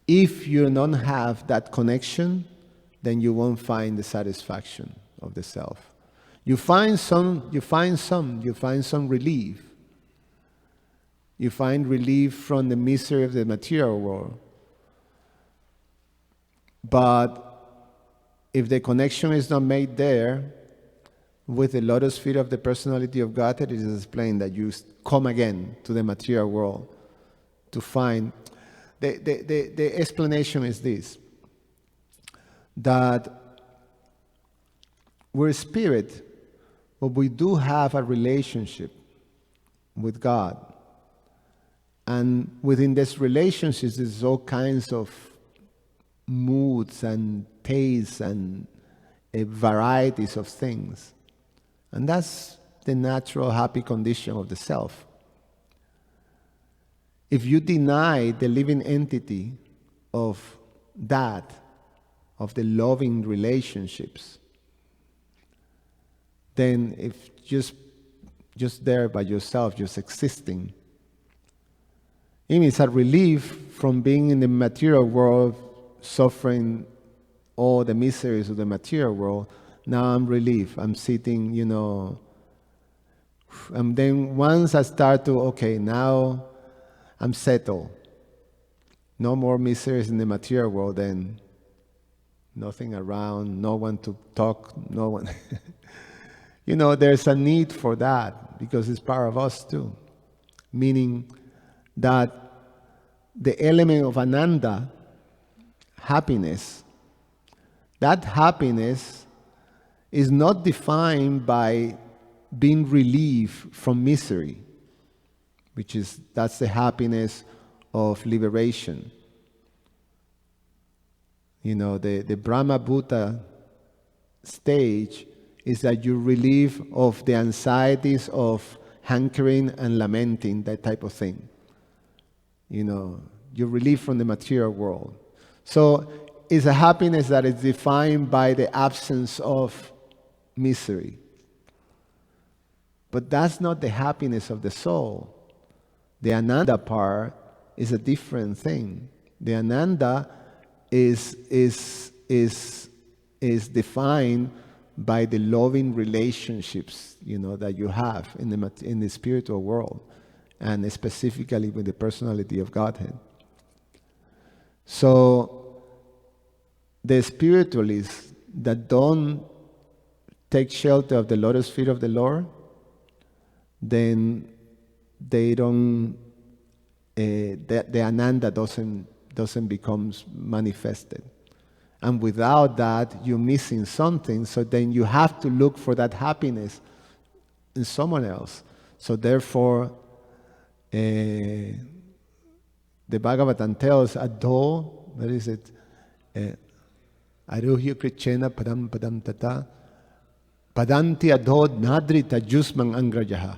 If you don't have that connection, then you won't find the satisfaction of the self. You find some relief. You find relief from the misery of the material world. But if the connection is not made there, with the lotus feet of the personality of Godhead, it is explained that you come again to the material world to find. The explanation is this, that we're spirit, but we do have a relationship with God. And within this relationship, there's all kinds of moods and tastes and varieties of things. And that's the natural happy condition of the self. If you deny the living entity of that, of the loving relationships, then if just there by yourself, just existing, it means a relief from being in the material world, suffering all the miseries of the material world. Now I'm relieved. I'm sitting, and then once I start to, okay, now I'm settled. No more miseries in the material world, then nothing around, no one to talk, no one. There's a need for that because it's part of us too. Meaning that the element of ananda, happiness, that happiness is not defined by being relieved from misery, that's the happiness of liberation. The Brahma Bhuta stage is that you relieve of the anxieties of hankering and lamenting, that type of thing. You're relieved from the material world. So it's a happiness that is defined by the absence of misery. But that's not the happiness of the soul. The ananda part is a different thing. The ananda is defined by the loving relationships, that you have in the spiritual world, and specifically with the personality of Godhead. So the spiritualists that don't take shelter of the lotus feet of the Lord, then they don't. The ananda doesn't become manifested, and without that, you're missing something. So then you have to look for that happiness in someone else. So therefore, the Bhagavatam tells Adho, what is it? Aruhya krichena padam padam tata padanti adho nadrita jusman angrajaha.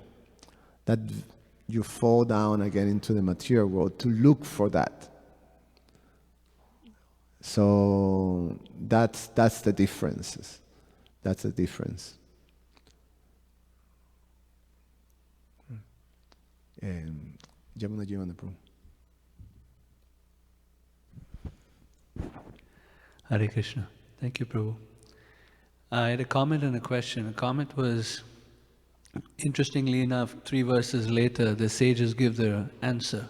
That you fall down again into the material world to look for that. So that's the difference. That's the difference. Jamuna Jivana Prabhu. Hare Krishna. Thank you, Prabhu. I had a comment and a question. A comment was, interestingly enough, 3 verses later, the sages give their answer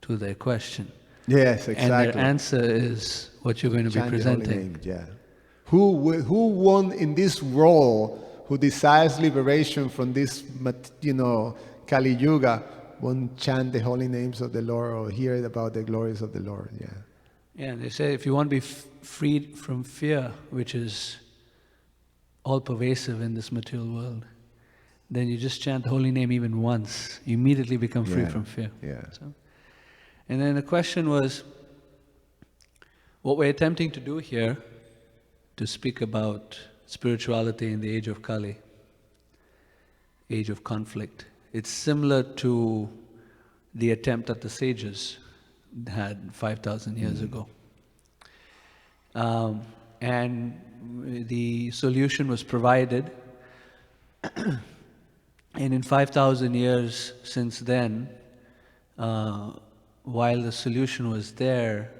to their question. Yes, exactly. And their answer is what you're going to be presenting. Yeah. Who won in this world, who desires liberation from this, Kali Yuga, won't chant the holy names of the Lord or hear about the glories of the Lord. Yeah. Yeah, they say if you want to be freed from fear, which is all pervasive in this material world, then you just chant the holy name even once. You immediately become free from fear. Yeah. So, and then the question was, what we're attempting to do here, to speak about spirituality in the age of Kali, age of conflict, it's similar to the attempt that the sages had 5,000 years ago. And the solution was provided. And in 5,000 years since then, while the solution was there,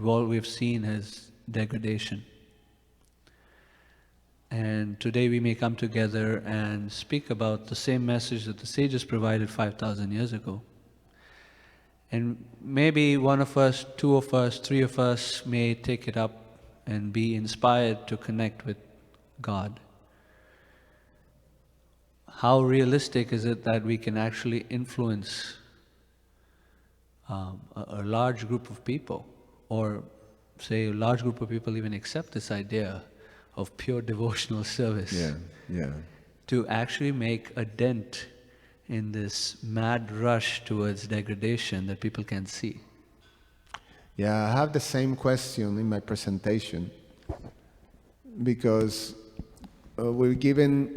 all we've seen is degradation. And today we may come together and speak about the same message that the sages provided 5,000 years ago. And maybe one of us, two of us, three of us may take it up and be inspired to connect with God. How realistic is it that we can actually influence a large group of people, or say a large group of people even accept this idea of pure devotional service, to actually make a dent in this mad rush towards degradation that people can see? Yeah, I have the same question in my presentation, because we're given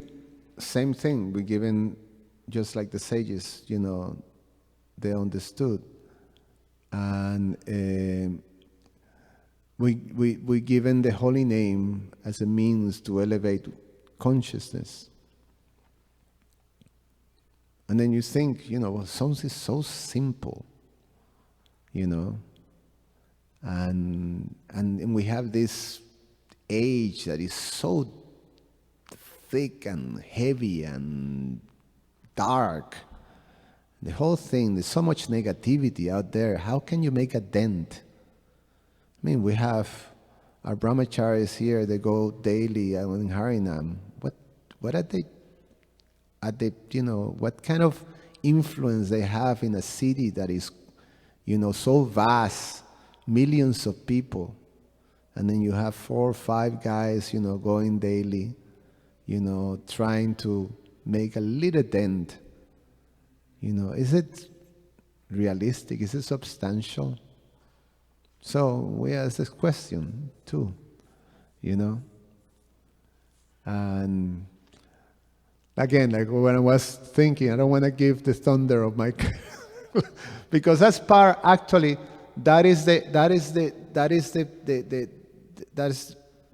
same thing. We're given just like the sages, they understood, and we're given the holy name as a means to elevate consciousness. And then you think, songs is so simple, and we have this age that is so thick and heavy and dark. The whole thing, there's so much negativity out there. How can you make a dent? I mean, we have our brahmacharis here, they go daily in Harinam. What are they, what kind of influence they have in a city that is, so vast, millions of people, and then you have 4 or 5 guys, going daily, trying to make a little dent. Is it realistic? Is it substantial? So we ask this question too, and again, like when I was thinking, I don't want to give the thunder of my because that's part, actually, that is the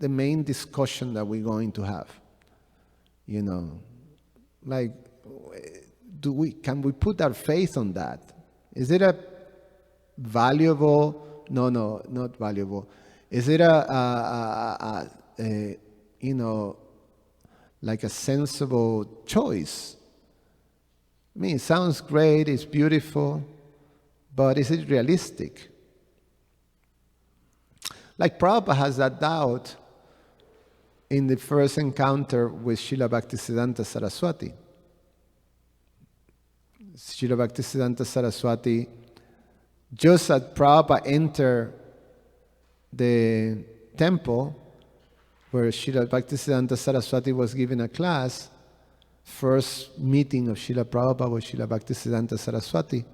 main discussion that we're going to have. Like, can we put our faith on that? Is it a valuable? No, not valuable. Is it like a sensible choice? I mean, it sounds great, it's beautiful, but is it realistic? Like Prabhupada has that doubt in the first encounter with Srila Bhaktisiddhanta Saraswati. Srila Bhaktisiddhanta Saraswati, just as Prabhupada entered the temple where Srila Bhaktisiddhanta Saraswati was giving a class, first meeting of Srila Prabhupada with Srila Bhaktisiddhanta Saraswati,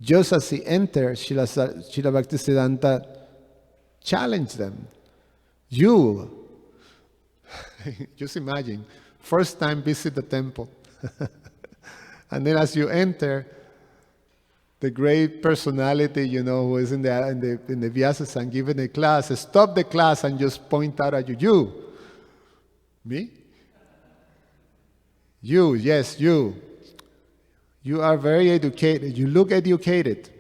just as he entered, Srila Bhaktisiddhanta challenged them. You, just imagine, first time visit the temple. And then as you enter, the great personality, who is in the Vyasa-san giving a class, stop the class and just point out at you. You. Me? You, yes, you. You are very educated. You look educated.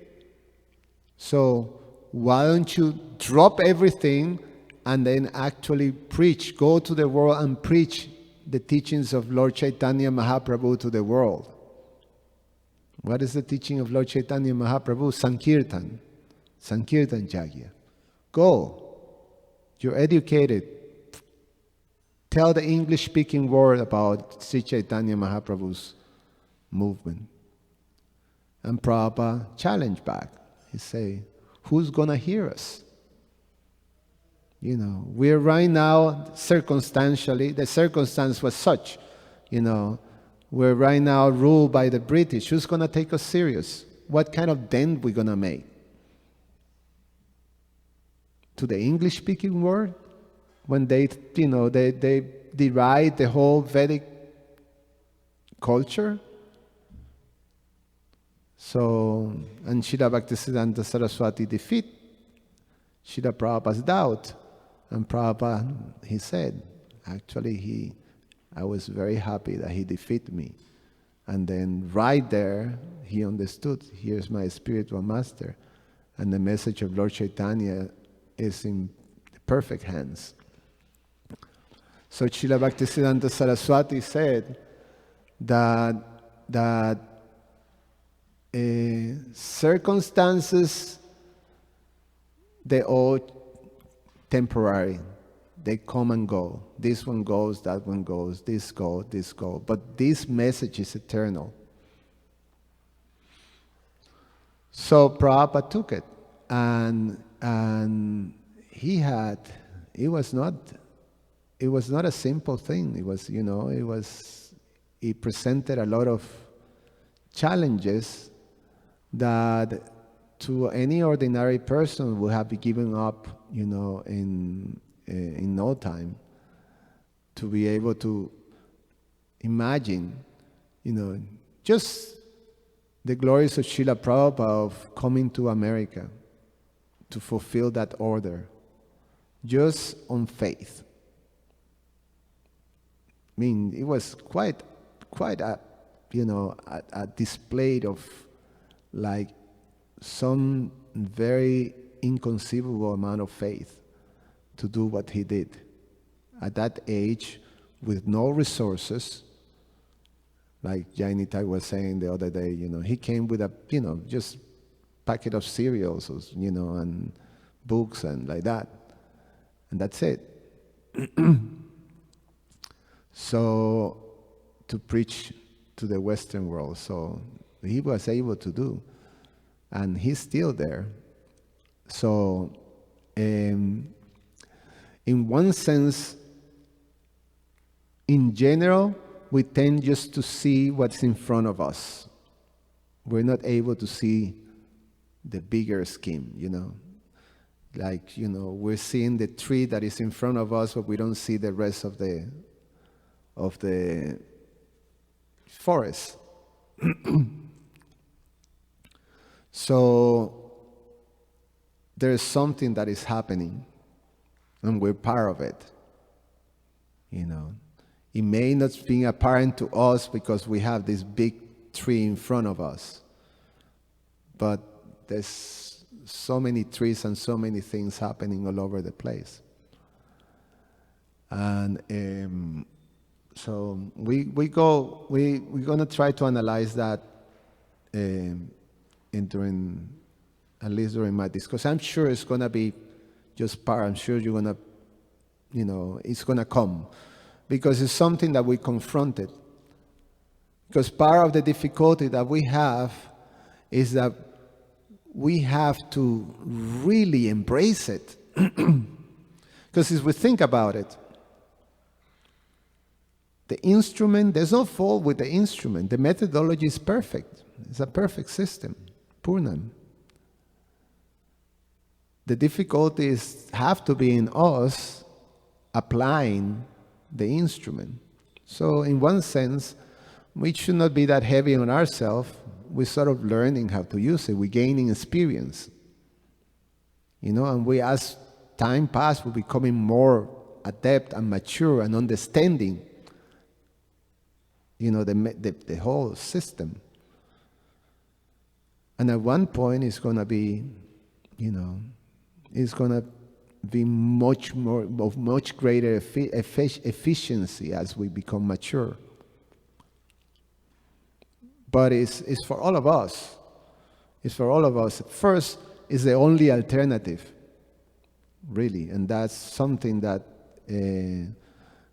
So why don't you drop everything and then actually preach, go to the world and preach the teachings of Lord Chaitanya Mahaprabhu to the world. What is the teaching of Lord Chaitanya Mahaprabhu? Sankirtan. Sankirtan Yagya. Go. You're educated. Tell the English-speaking world about Sri Chaitanya Mahaprabhu's movement. And Prabhupada challenged back. He say, who's going to hear us? We're right now, circumstantially, the circumstance was such, we're right now ruled by the British. Who's going to take us serious? What kind of dent we going to make? To the English-speaking world? When they deride the whole Vedic culture? So, and Srila Bhaktisiddhanta Saraswati defeat Srila Prabhupada's doubt. And Prabhupada, he said, actually, I was very happy that he defeated me. And then right there, he understood, here's my spiritual master. And the message of Lord Chaitanya is in the perfect hands. So Srila Bhaktisiddhanta Saraswati said that circumstances, they all temporary. They come and go. This one goes, that one goes, this go, this go. But this message is eternal. So Prabhupada took it, and it was not a simple thing. It was, he presented a lot of challenges that to any ordinary person would have been given up, in no time, to be able to imagine, just the glories of Srila Prabhupada of coming to America to fulfill that order, just on faith. I mean, it was quite a display of like some very inconceivable amount of faith to do what he did at that age with no resources. Like Jainita was saying the other day, he came with a, just packet of cereals, and books and like that. And that's it. So, to preach to the Western world. So, he was able to do. And he's still there. So, in one sense, in general, we tend just to see what's in front of us. We're not able to see the bigger scheme, Like, we're seeing the tree that is in front of us, but we don't see the rest of the forest. So there's something that is happening, and we're part of it. It may not be apparent to us because we have this big tree in front of us, but there's so many trees and so many things happening all over the place. And so we're gonna try to analyze that at least during my discussion. I'm sure it's gonna be just part. I'm sure you're gonna, it's gonna come, because it's something that we confronted. Because part of the difficulty that we have is that we have to really embrace it. Because if we think about it, the instrument, there's no fault with the instrument. The methodology is perfect. It's a perfect system, Purnam. The difficulties have to be in us applying the instrument. So in one sense, we should not be that heavy on ourselves. We're sort of learning how to use it. We're gaining experience. And we, as time passes, we're becoming more adept and mature and understanding, the whole system. And at one point, it's going to be, it's going to be much more, of much greater efficiency as we become mature. But it's for all of us. It's for all of us. First, is the only alternative, really. And that's something that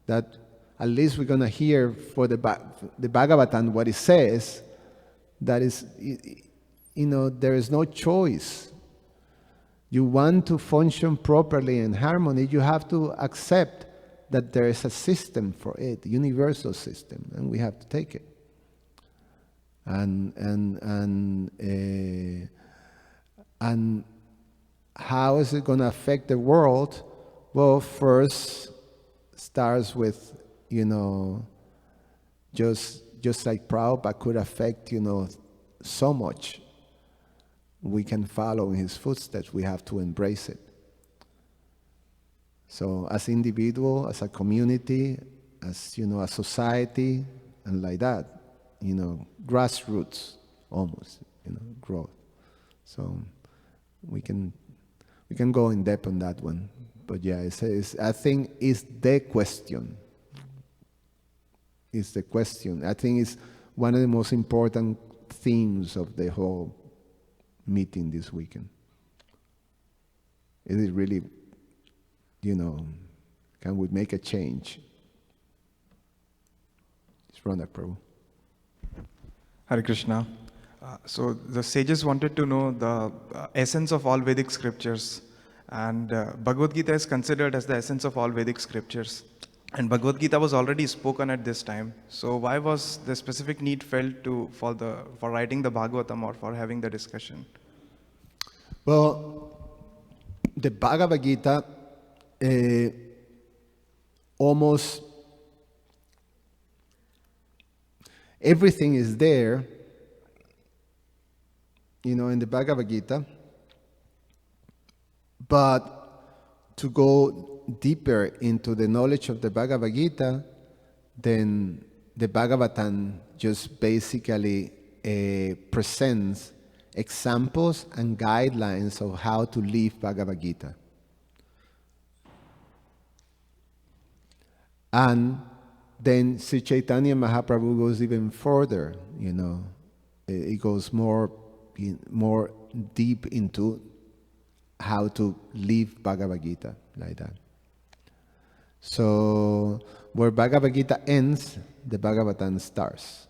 at least we're going to hear for the Bhagavatam, what it says, that is, there is no choice. You want to function properly in harmony, you have to accept that there is a system for it, a universal system, and we have to take it. And how is it going to affect the world? Well, first starts with, just like Prabhupada could affect, so much. We can follow in his footsteps. We have to embrace it. So as individual, as a community, as, a society, and like that, grassroots almost, growth. So we can go in depth on that one. But yeah, I think it's the question. is the question. I think it's one of the most important themes of the whole meeting this weekend. Is it really, can we make a change? It's Ronak Prabhu. Hare Krishna. So the sages wanted to know the essence of all Vedic scriptures, and Bhagavad Gita is considered as the essence of all Vedic scriptures. And Bhagavad Gita was already spoken at this time. So why was the specific need felt for writing the Bhagavatam or for having the discussion? Well, the Bhagavad Gita almost everything is there, in the Bhagavad Gita, but to go deeper into the knowledge of the Bhagavad Gita, then the Bhagavatam just basically presents examples and guidelines of how to live Bhagavad Gita. And then Sri Chaitanya Mahaprabhu goes even further, It goes more deep into how to live Bhagavad Gita, like that. So, where Bhagavad Gita ends, the Bhagavatam starts.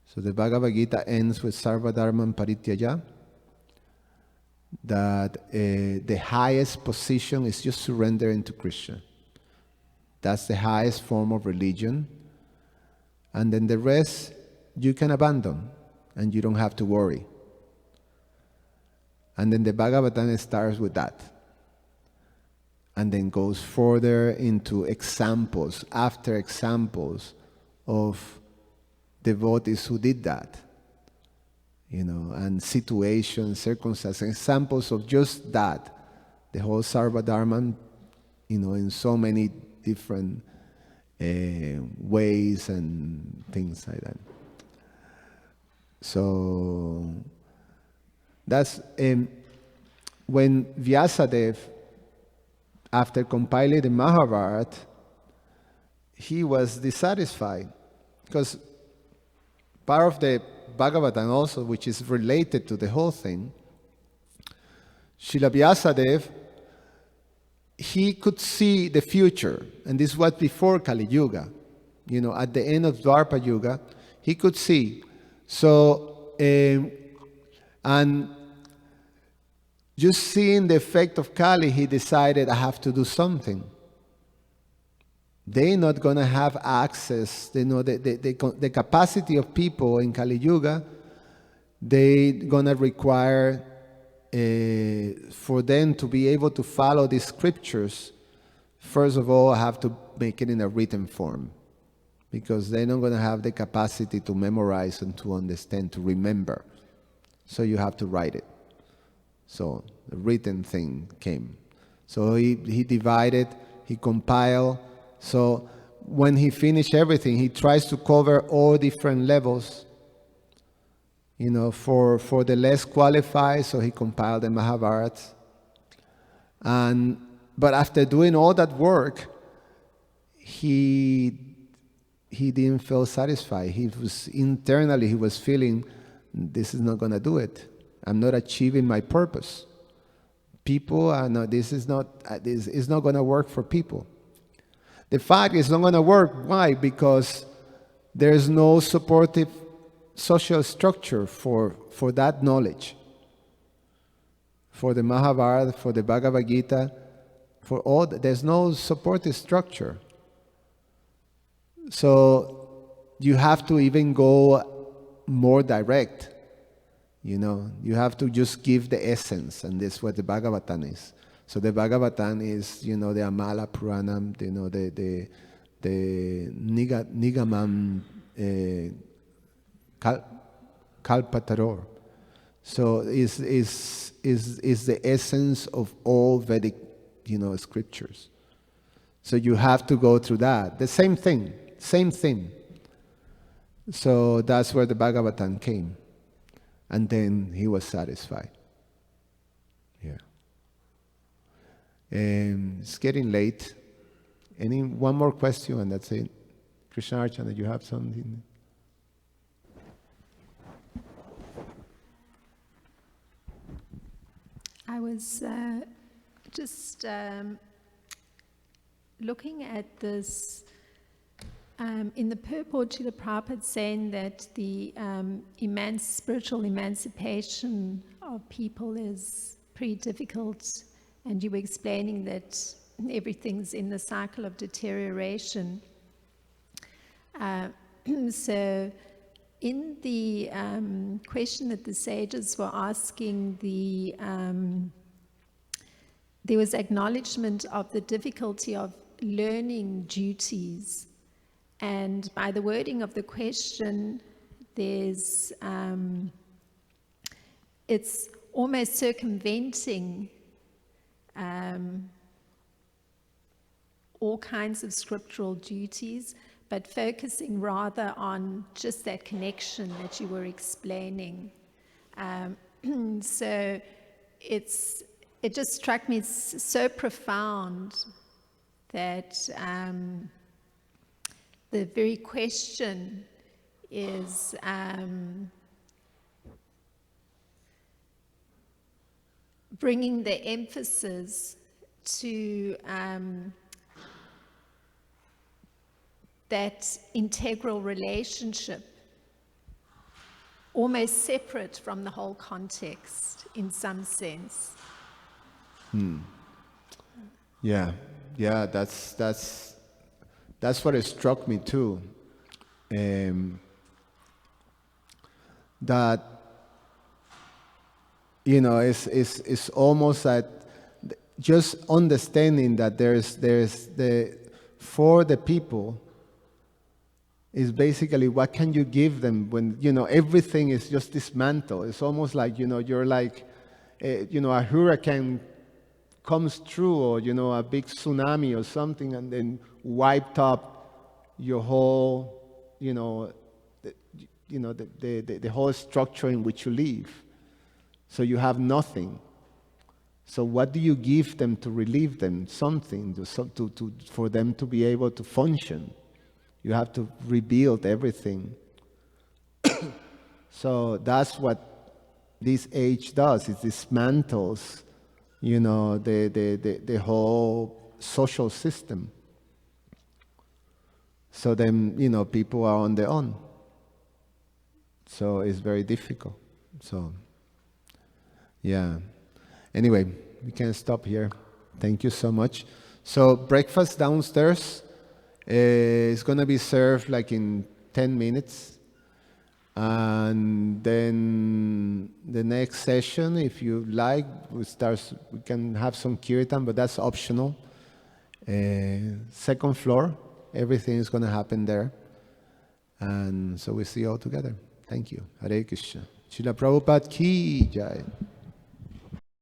So the Bhagavad Gita ends with Sarva Dharman Parityaja, that the highest position is just surrendering to Krishna. That's the highest form of religion. And then the rest you can abandon, and you don't have to worry. And then the Bhagavatam starts with that. And then goes further into examples, after examples of devotees who did that. And situations, circumstances, examples of just that. The whole Sarva Dharma, in so many different ways and things like that. So that's when Vyasadeva, after compiling the Mahabharata, he was dissatisfied because part of the Bhagavatam also, which is related to the whole thing, Srila Vyasadeva, he could see the future, and this was before Kali Yuga. At the end of Dwapara Yuga, he could see. So, and just seeing the effect of Kali, he decided, I have to do something. They're not going to have access, the capacity of people in Kali Yuga, they're going to require for them to be able to follow the scriptures. First of all, I have to make it in a written form, because they're not going to have the capacity to memorize and to understand, to remember. So you have to write it. So the written thing came. So he divided, he compiled. So when he finished everything, he tries to cover all different levels, for the less qualified. So he compiled the Mahabharata. But after doing all that work, he didn't feel satisfied. He was feeling, this is not going to do it. I'm not achieving my purpose. People are not. This is not going to work for people. The fact is not going to work. Why? Because there's no supportive social structure for that knowledge. For the Mahabharata, for the Bhagavad Gita, there's no supportive structure. So you have to even go more direct. You have to just give the essence, and that's what the Bhagavatam is. So the Bhagavatam is, the Amala Puranam, the Nigamam Kalpataror. So is the essence of all Vedic, scriptures. So you have to go through that. The same thing. So that's where the Bhagavatam came. And then he was satisfied. Yeah. It's getting late. One more question and that's it. Krishna Archana, you have something? I was just looking at this in the purport. Srila Prabhupada saying that the spiritual emancipation of people is pretty difficult, and you were explaining that everything's in the cycle of deterioration. So in the question that the sages were asking, there was acknowledgement of the difficulty of learning duties. And by the wording of the question, there's it's almost circumventing all kinds of scriptural duties, but focusing rather on just that connection that you were explaining. So it just struck me as so profound that the very question is bringing the emphasis to that integral relationship, almost separate from the whole context in some sense. Yeah, that's what it struck me too. That it's almost that just understanding that there's for the people is basically what can you give them when everything is just dismantled. It's almost like you're like a hurricane comes through, or a big tsunami or something, and then wiped up your whole the whole structure in which you live. So you have nothing. So what do you give them to relieve them? Something for them to be able to function. You have to rebuild everything. So that's what this age does. It dismantles, the whole social system. So then, people are on their own. So it's very difficult. So, yeah. Anyway, we can stop here. Thank you so much. So breakfast downstairs is going to be served like in 10 minutes. And then the next session, if you like, we can have some kirtan, but that's optional. Second floor, everything is going to happen there. And so we see you all together. Thank you. Hare Krishna. Srila Prabhupada ki jai.